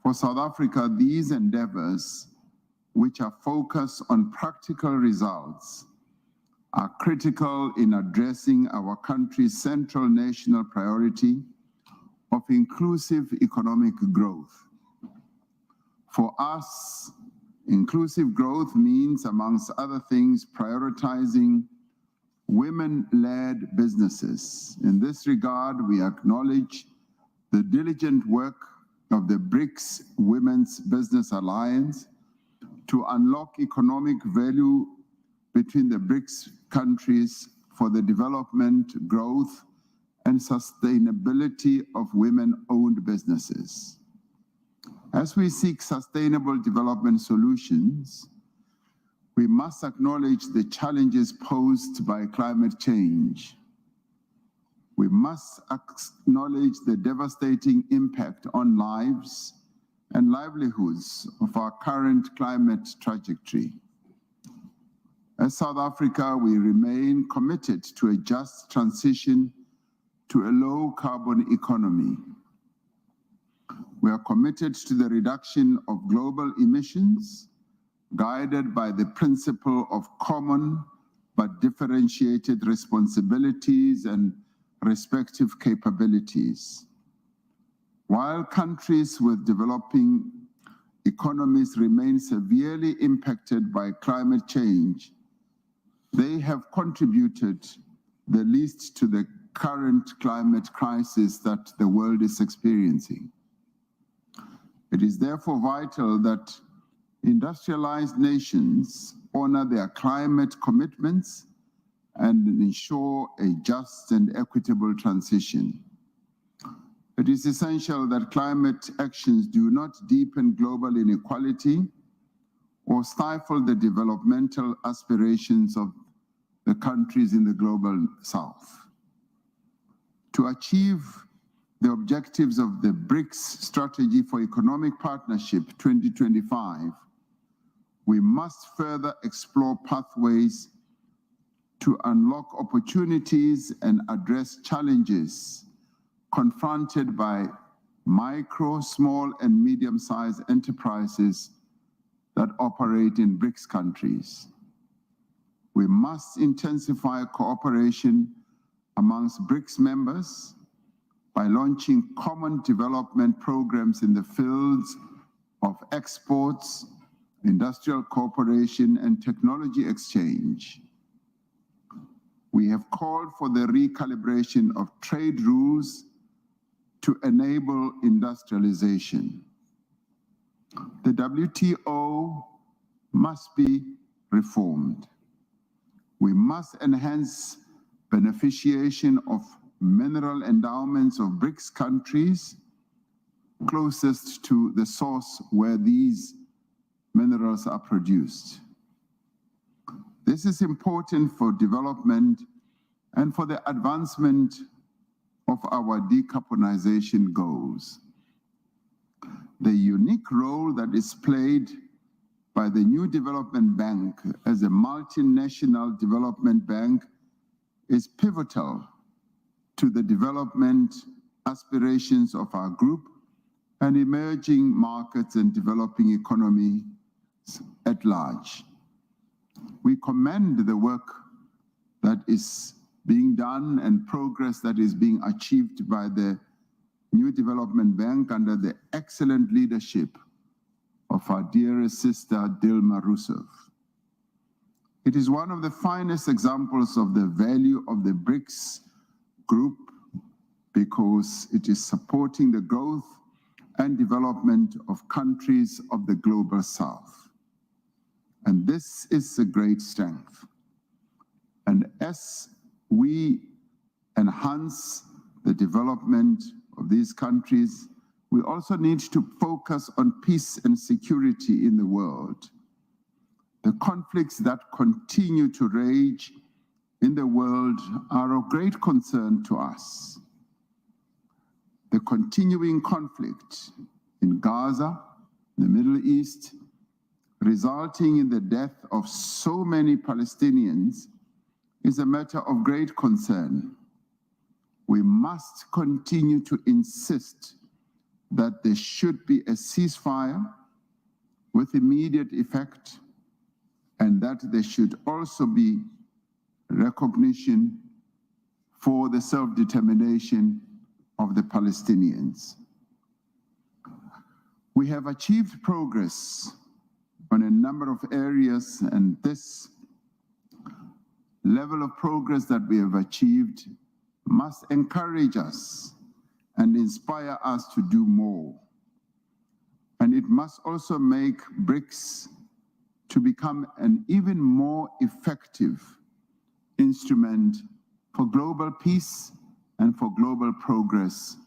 For South Africa, these endeavors, which are focused on practical results, are critical in addressing our country's central national priority of inclusive economic growth. For us, inclusive growth means, amongst other things, prioritizing women-led businesses. In this regard, we acknowledge the diligent work of the Brics Women's Business Alliance to unlock economic value between the Brics countries for the development, growth, and sustainability of women-owned businesses. As we seek sustainable development solutions, we must acknowledge the challenges posed by climate change. We must acknowledge the devastating impact on lives and livelihoods of our current climate trajectory. As South Africa, we remain committed to a just transition to a low-carbon economy. We are committed to the reduction of global emissions, guided by the principle of common but differentiated responsibilities and respective capabilities. While countries with developing economies remain severely impacted by climate change, they have contributed the least to the current climate crisis that the world is experiencing. It is therefore vital that industrialized nations honor their climate commitments and ensure a just and equitable transition. It is essential that climate actions do not deepen global inequality or stifle the developmental aspirations of the countries in the global south. To achieve the objectives of the BRICS Strategy for Economic Partnership 2025, we must further explore pathways to unlock opportunities and address challenges confronted by micro, small, and medium-sized enterprises that operate in BRICS countries. We must intensify cooperation amongst BRICS members by launching common development programs in the fields of exports, industrial cooperation, and technology exchange. We have called for the recalibration of trade rules to enable industrialization. The WTO must be reformed. We must enhance beneficiation of mineral endowments of BRICS countries closest to the source where these minerals are produced. This is important for development and for the advancement of our decarbonization goals. The unique role that is played by the new development bank as a multinational development bank is pivotal to the development aspirations of our group and emerging markets and developing economies at large. We commend the work that is being done and progress that is being achieved by the new development bank under the excellent leadership of our dearest sister, Dilma Rousseff. It is one of the finest examples of the value of the BRICS group because it is supporting the growth and development of countries of the global south. And this is a great strength. And as we enhance the development of these countries, we also need to focus on peace and security in the world. The conflicts that continue to rage in the world are of great concern to us. The continuing conflict in Gaza, the Middle East, resulting in the death of so many Palestinians, is a matter of great concern. We must continue to insist that there should be a ceasefire with immediate effect and that there should also be recognition for the self-determination of the Palestinians. We have achieved progress on a number of areas, and this level of progress that we have achieved must encourage us and inspire us to do more. And it must also make BRICS to become an even more effective instrument for global peace and for global progress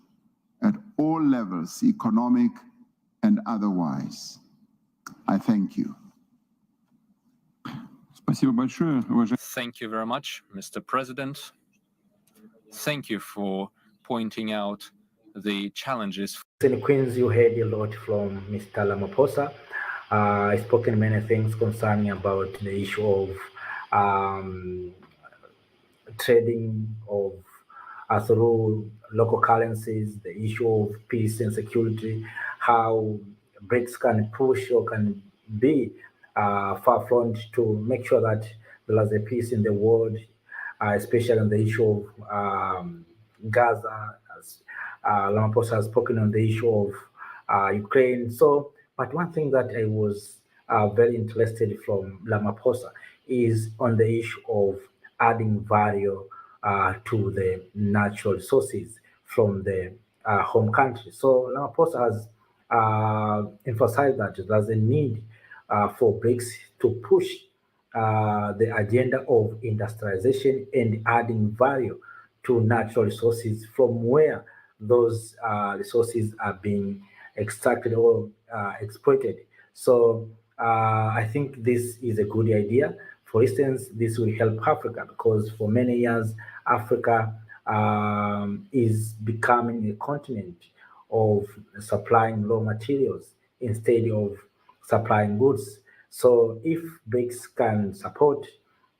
at all levels, economic and otherwise. I thank you. Thank you very much, Mr. President. Thank you for pointing out the challenges. In Queens, you heard a lot from Mr. Ramaphosa. I spoken many things concerning about the issue of trading of through local currencies, the issue of peace and security, how BRICS can push or can be far front to make sure that there is a peace in the world, especially on the issue of Gaza. Ramaphosa has spoken on the issue of Ukraine. So, but one thing that I was very interested from Ramaphosa is on the issue of adding value to the natural resources from the home country. So Ramaphosa has emphasized that there's a need for BRICS to push the agenda of industrialization and adding value to natural resources from where those resources are being extracted or exploited. So I think this is a good idea. For instance, this will help Africa because for many years, Africa is becoming a continent of supplying raw materials instead of supplying goods. So if BRICS can support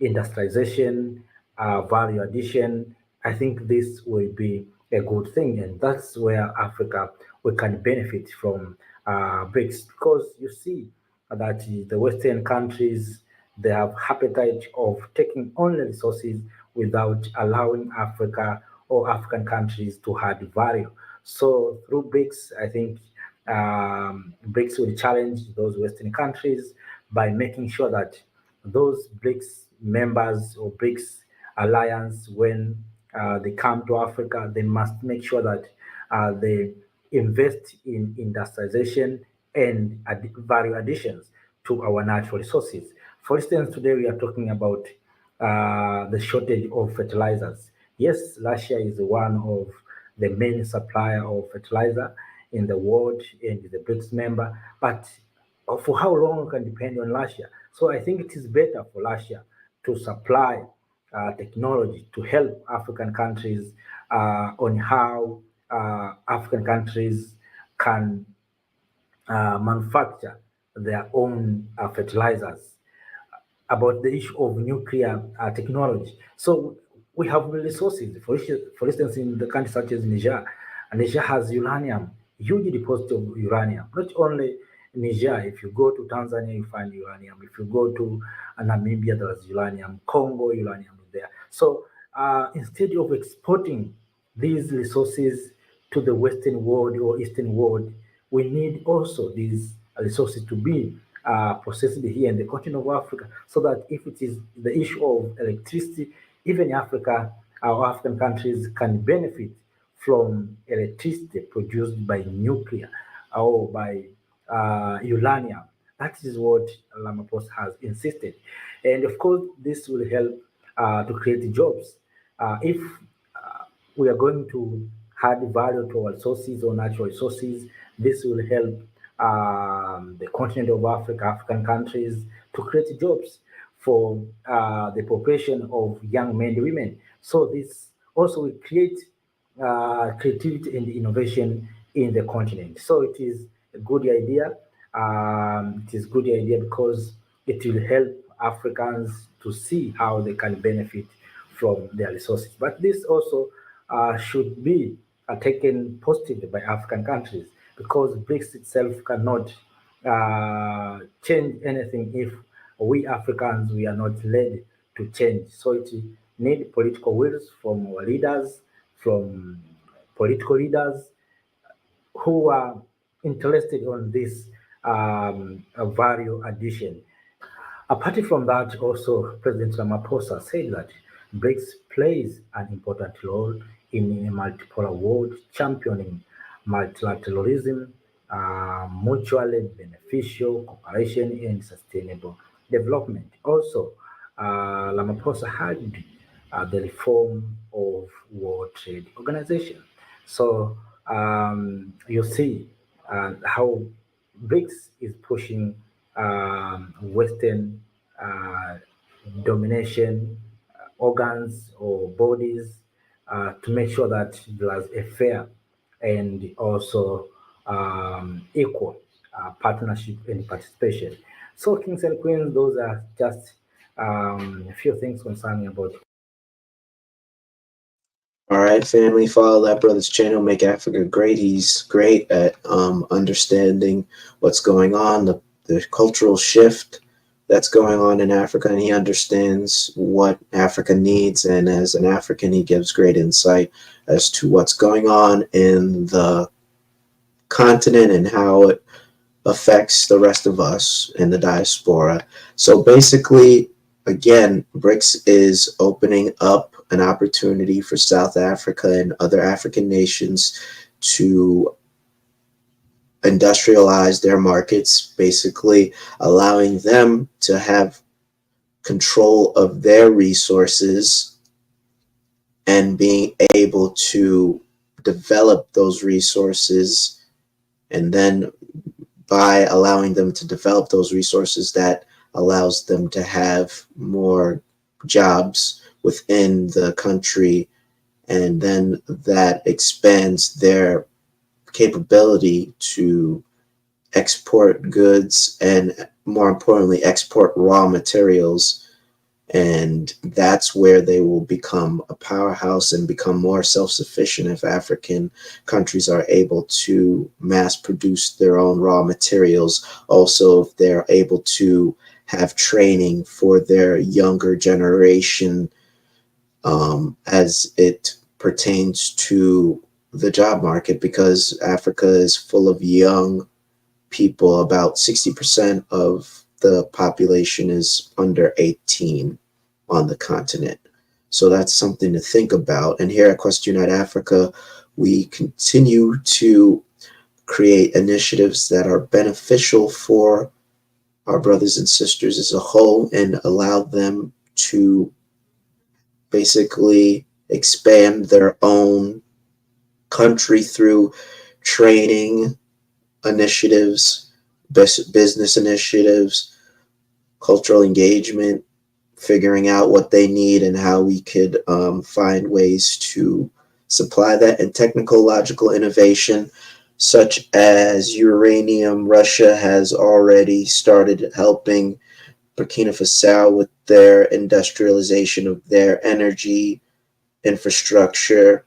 industrialization, value addition, I think this will be a good thing. And that's where Africa we can benefit from BRICS because you see that the Western countries, they have appetite of taking only resources without allowing Africa or African countries to add value. So through BRICS, I think BRICS will challenge those Western countries by making sure that those BRICS members or BRICS alliance, when they come to Africa, they must make sure that they invest in industrialization and value additions to our natural resources. For instance, today we are talking about the shortage of fertilizers. Yes, Russia is one of the main supplier of fertilizer in the world and is a BRICS member, but for how long can depend on Russia? So I think it is better for Russia to supply technology to help African countries on how African countries can manufacture their own fertilizers. About the issue of nuclear technology. So we have resources. For instance, in the country such as Niger, Niger has uranium, huge deposit of uranium. Not only Niger, if you go to Tanzania, you find uranium. If you go to Namibia, there is uranium. Congo, uranium is there. So instead of exporting these resources to the Western world or Eastern world, we need also these resources to be processed here in the continent of Africa, so that if it is the issue of electricity, even Africa, our African countries can benefit from electricity produced by nuclear or by uranium. That is what Ramaphosa has insisted. And of course, this will help to create jobs. If we are going to add value to our resources or natural resources, this will help the continent of Africa, African countries, to create jobs for the population of young men and women. So this also will create creativity and innovation in the continent. So it is a good idea. It is a good idea because it will help Africans to see how they can benefit from their resources. But this also should be taken positively by African countries, because BRICS itself cannot change anything if we Africans, we are not ready to change. So it needs political wills from our leaders, from political leaders who are interested on this value addition. Apart from that, also President Ramaphosa said that BRICS plays an important role in a multipolar world, championing multilateralism, mutually beneficial cooperation, and sustainable development. Also, Ramaphosa had the reform of World Trade Organization. So you see how BRICS is pushing Western uh, domination organs or bodies to make sure that there's a fair and also equal partnership and participation. So, kings and queens, those are just a few things concerning about. All right, family, follow that brother's channel, Make Africa Great. He's great at understanding what's going on, the cultural shift that's going on in Africa, and he understands what Africa needs. And as an African, he gives great insight as to what's going on in the continent and how it affects the rest of us in the diaspora. So basically, again, BRICS is opening up an opportunity for South Africa and other African nations to industrialize their markets, basically allowing them to have control of their resources and being able to develop those resources, and then by allowing them to develop those resources, that allows them to have more jobs within the country, and then that expands their capability to export goods and, more importantly, export raw materials. And that's where they will become a powerhouse and become more self-sufficient if African countries are able to mass produce their own raw materials. Also, if they're able to have training for their younger generation as it pertains to the job market, because Africa is full of young people. About 60% of the population is under 18 on the continent. So that's something to think about. And here at Quest Unite Africa, we continue to create initiatives that are beneficial for our brothers and sisters as a whole and allow them to basically expand their own country through training initiatives, business initiatives, cultural engagement, figuring out what they need and how we could find ways to supply that, and technological innovation such as uranium. Russia has already started helping Burkina Faso with their industrialization of their energy infrastructure,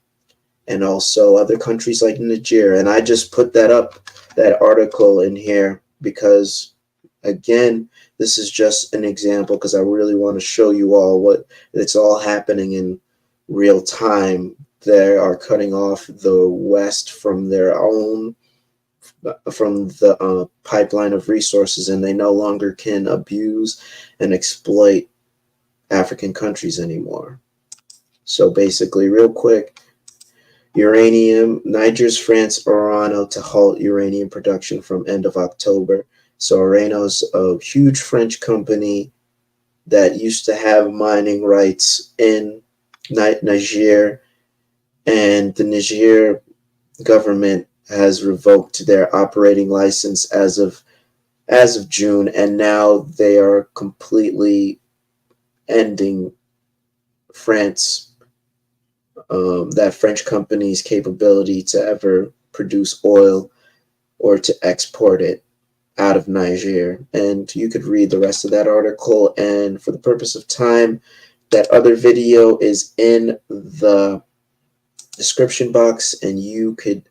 and also other countries like Nigeria. And I just put that article in here because, again, this is just an example, because I really want to show you all what it's all happening in real time. They are cutting off the West from their own, from the pipeline of resources, and they no longer can abuse and exploit African countries anymore. So basically, real quick, uranium, Niger's France Orano to halt uranium production from end of October. So Orano's a huge French company that used to have mining rights in Niger, and the Niger government has revoked their operating license as of June, and now they are completely ending that French company's capability to ever produce oil or to export it out of Niger. And you could read the rest of that article. And for the purpose of time, that other video is in the description box and you could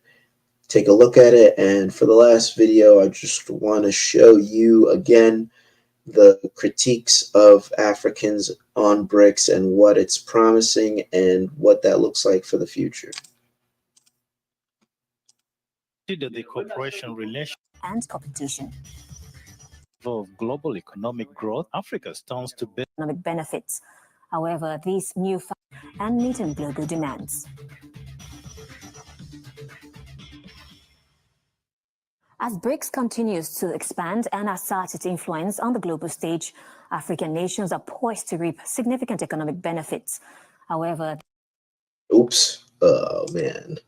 take a look at it. And for the last video, I just want to show you again the critiques of Africans on BRICS and what it's promising and what that looks like for the future. The cooperation relation and competition. of global economic growth, Africa stands to benefit. Economic benefits. However, these new and meeting global demands. As BRICS continues to expand and assert its influence on the global stage, African nations are poised to reap significant economic benefits. However, Oops. Oh, man.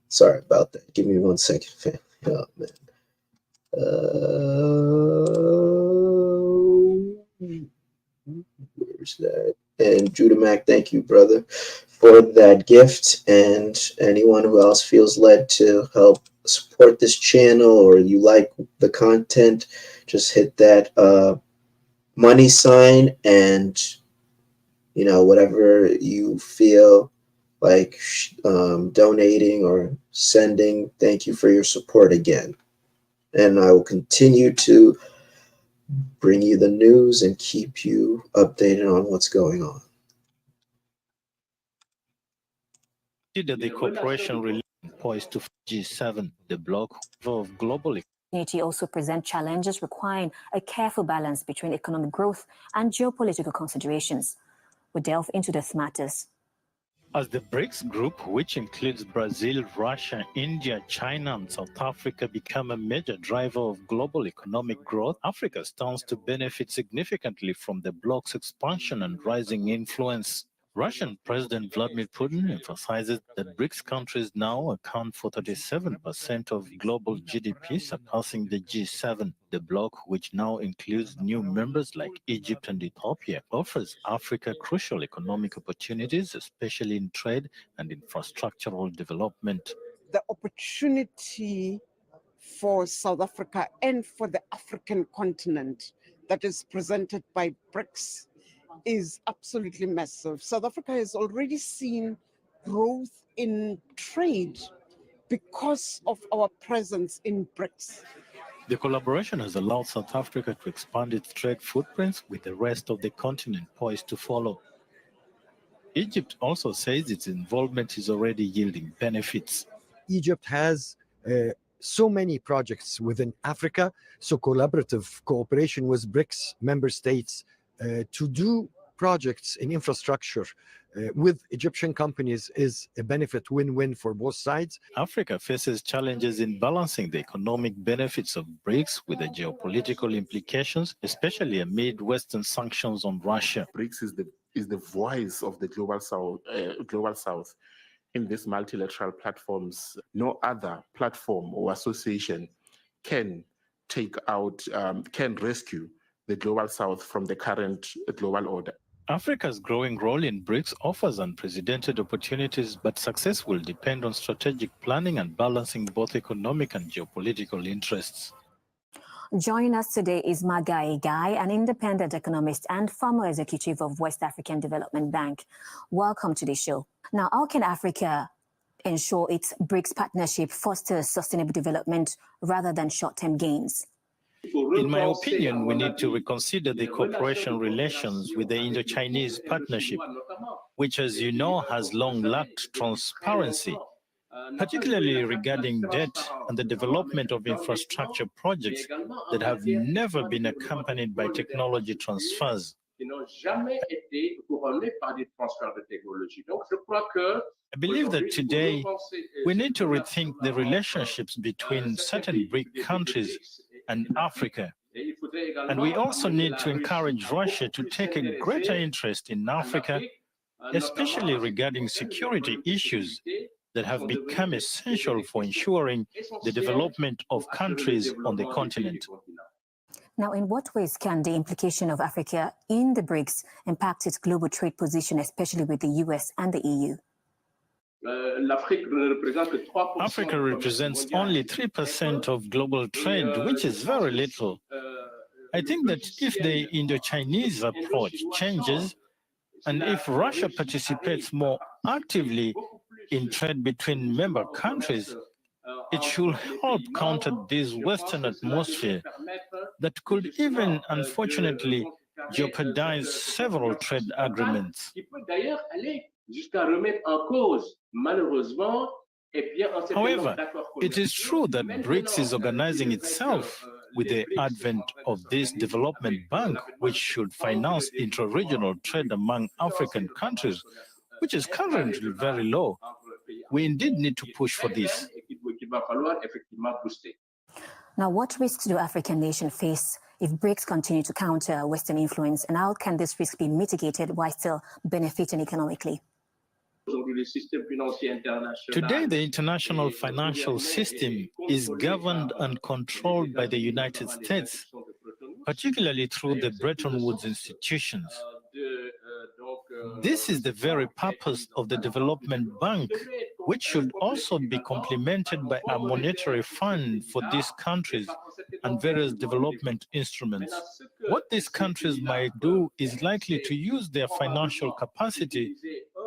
Sorry about that. Give me 1 second, fam. Oh, man. Where's that? And Judah Mac, thank you, brother, for that gift. And anyone who else feels led to help support this channel, or you like the content, just hit that money sign, and whatever you feel like donating or sending, thank you for your support again. And I will continue to bring you the news and keep you updated on what's going on. The cooperation relations poised to G7, the bloc of global unity also present challenges requiring a careful balance between economic growth and geopolitical considerations. We delve into these matters. As the BRICS group, which includes Brazil, Russia, India, China, and South Africa, become a major driver of global economic growth, Africa stands to benefit significantly from the bloc's expansion and rising influence. Russian President Vladimir Putin emphasizes that BRICS countries now account for 37% of global GDP, surpassing the G7. The bloc, which now includes new members like Egypt and Ethiopia, offers Africa crucial economic opportunities, especially in trade and infrastructural development. The opportunity for South Africa and for the African continent that is presented by BRICS is absolutely massive. South Africa has already seen growth in trade because of our presence in BRICS. The collaboration has allowed South Africa to expand its trade footprints, with the rest of the continent poised to follow. Egypt also says its involvement is already yielding benefits. Egypt has so many projects within Africa, so collaborative cooperation with BRICS member states to do projects in infrastructure with Egyptian companies is a benefit win-win for both sides. Africa faces challenges in balancing the economic benefits of BRICS with the geopolitical implications, especially amid Western sanctions on Russia. BRICS is the voice of the global South in these multilateral platforms. No other platform or association can rescue the global South from the current global order. Africa's growing role in BRICS offers unprecedented opportunities, but success will depend on strategic planning and balancing both economic and geopolitical interests. Joining us today is Magai Guy, an independent economist and former executive of West African Development Bank. Welcome to the show. Now, how can Africa ensure its BRICS partnership fosters sustainable development rather than short-term gains? In my opinion, we need to reconsider the cooperation relations with the Indo-Chinese partnership, which, as you know, has long lacked transparency, particularly regarding debt and the development of infrastructure projects that have never been accompanied by technology transfers. I believe that today we need to rethink the relationships between certain BRIC countries and Africa. And we also need to encourage Russia to take a greater interest in Africa, especially regarding security issues that have become essential for ensuring the development of countries on the continent. Now, in what ways can the implication of Africa in the BRICS impact its global trade position, especially with the US and the EU? Africa represents only 3% of global trade, which is very little. I think that if the Indo-Chinese approach changes, and if Russia participates more actively in trade between member countries, it should help counter this Western atmosphere that could even, unfortunately, jeopardize several trade agreements. However, it is true that BRICS is organizing itself with the advent of this development bank, which should finance intra-regional trade among African countries, which is currently very low. We indeed need to push for this. Now, what risks do African nations face if BRICS continue to counter Western influence, and how can this risk be mitigated while still benefiting economically? Today, the international financial system is governed and controlled by the United States, particularly through the Bretton Woods institutions. This is the very purpose of the Development Bank, which should also be complemented by a monetary fund for these countries and various development instruments. What these countries might do is likely to use their financial capacity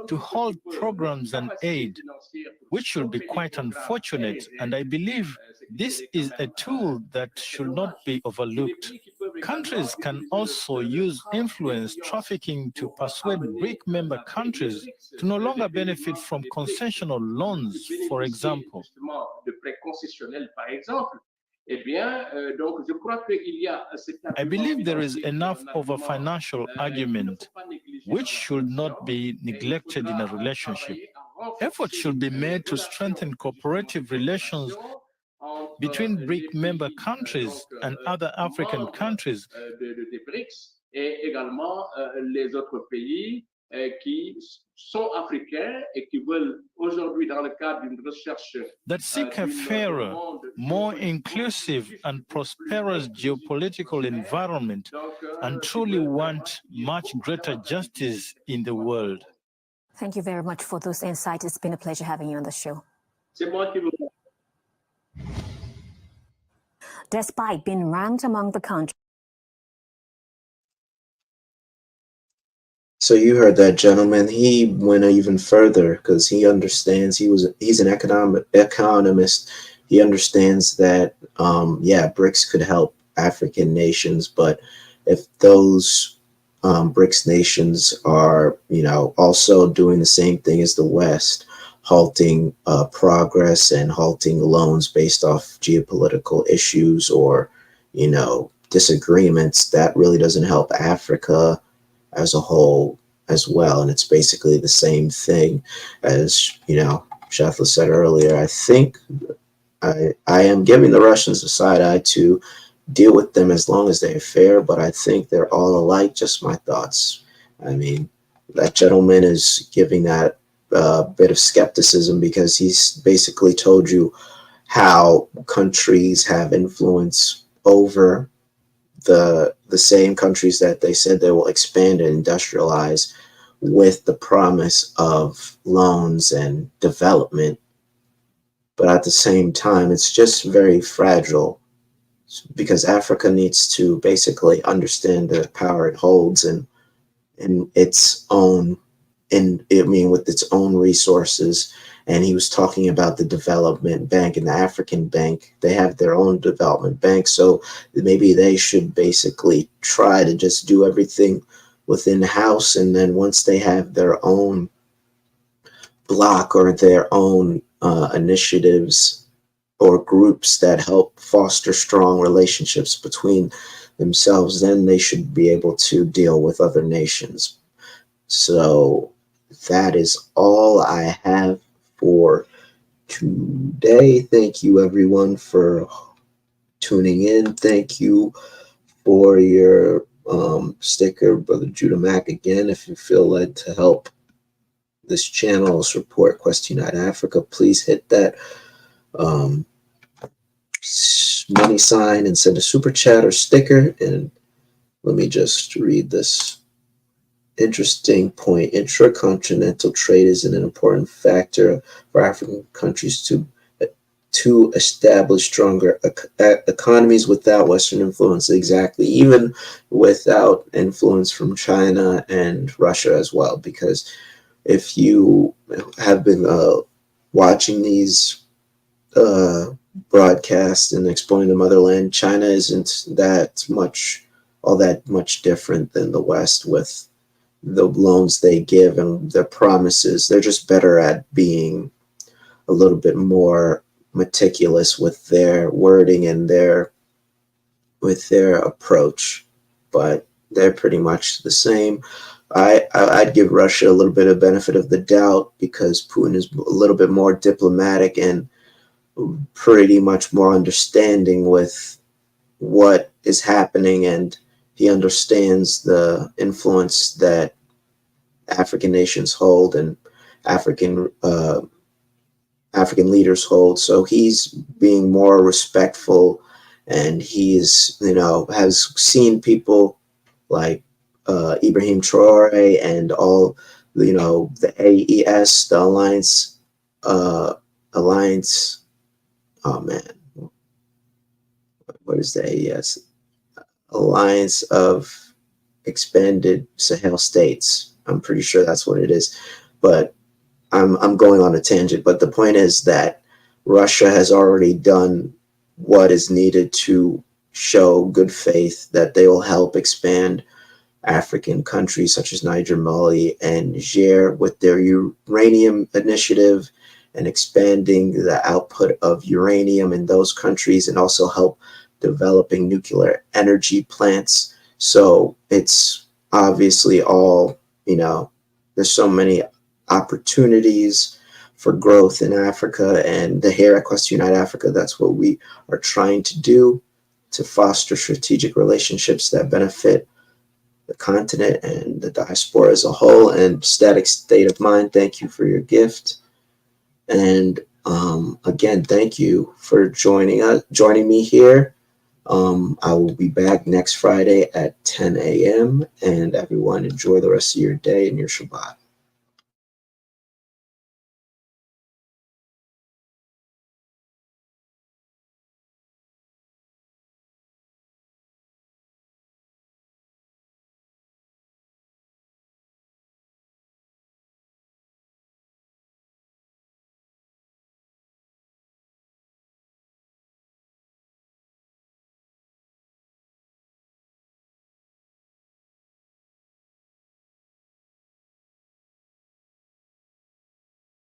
to hold programs and aid, which should be quite unfortunate, and I believe this is a tool that should not be overlooked. Countries can also use influence trafficking to persuade BRIC member countries to no longer benefit from concessional loans, for example. I believe there is enough of a financial argument which should not be neglected in a relationship. Efforts should be made to strengthen cooperative relations between BRIC member countries and other African countries. That seek a fairer, more inclusive and prosperous geopolitical environment and truly want much greater justice in the world. Thank you very much for those insights. It's been a pleasure having you on the show. Despite being ranked among the countries. So you heard that, gentleman. He went even further because he understands he's an economist. He understands that BRICS could help African nations, but if those BRICS nations are also doing the same thing as the West, halting progress and halting loans based off geopolitical issues or disagreements, that really doesn't help Africa as a whole as well. And it's basically the same thing as, Shatla said earlier. I think I am giving the Russians a side eye to deal with them as long as they're fair, but I think they're all alike. Just my thoughts. I mean, that gentleman is giving that bit of skepticism because he's basically told you how countries have influence over the same countries that they said they will expand and industrialize with the promise of loans and development. But at the same time, it's just very fragile because Africa needs to basically understand the power it holds and its own, with its own resources. And he was talking about the development bank and the African bank. They have their own development bank. So maybe they should basically try to just do everything within the house. And then once they have their own block or their own initiatives or groups that help foster strong relationships between themselves, then they should be able to deal with other nations. So that is all I have for today. Thank you everyone for tuning in. Thank you for your sticker, Brother Judah Mack. Again, if you feel led to help this channel support Quest Unite Africa, please hit that money sign and send a super chat or sticker. And let me just read this interesting point. Intracontinental trade is an important factor for African countries to establish stronger economies without Western influence. Exactly, even without influence from China and Russia as well. Because if you have been watching these broadcasts and exploring the motherland, China isn't all that much different than the West with the loans they give and their promises. They're just better at being a little bit more meticulous with their wording and their with their approach, but they're pretty much the same. I'd give Russia a little bit of benefit of the doubt because Putin is a little bit more diplomatic and pretty much more understanding with what is happening, and he understands the influence that African nations hold and African leaders hold. So he's being more respectful, and he's, has seen people like Ibrahim Traore and all, the AES, the alliance. Oh man, what is the AES? Alliance of Expanded Sahel States. I'm pretty sure that's what it is, but I'm going on a tangent. But the point is that Russia has already done what is needed to show good faith that they will help expand African countries such as Niger, Mali, and Niger with their uranium initiative and expanding the output of uranium in those countries, and also help developing nuclear energy plants. So it's obviously all, there's so many opportunities for growth in Africa, and here at Quest to Unite Africa, that's what we are trying to do, to foster strategic relationships that benefit the continent and the diaspora as a whole. And Static State of Mind, thank you for your gift. And again, thank you for joining me here. I will be back next Friday at 10 a.m. and everyone enjoy the rest of your day and your Shabbat.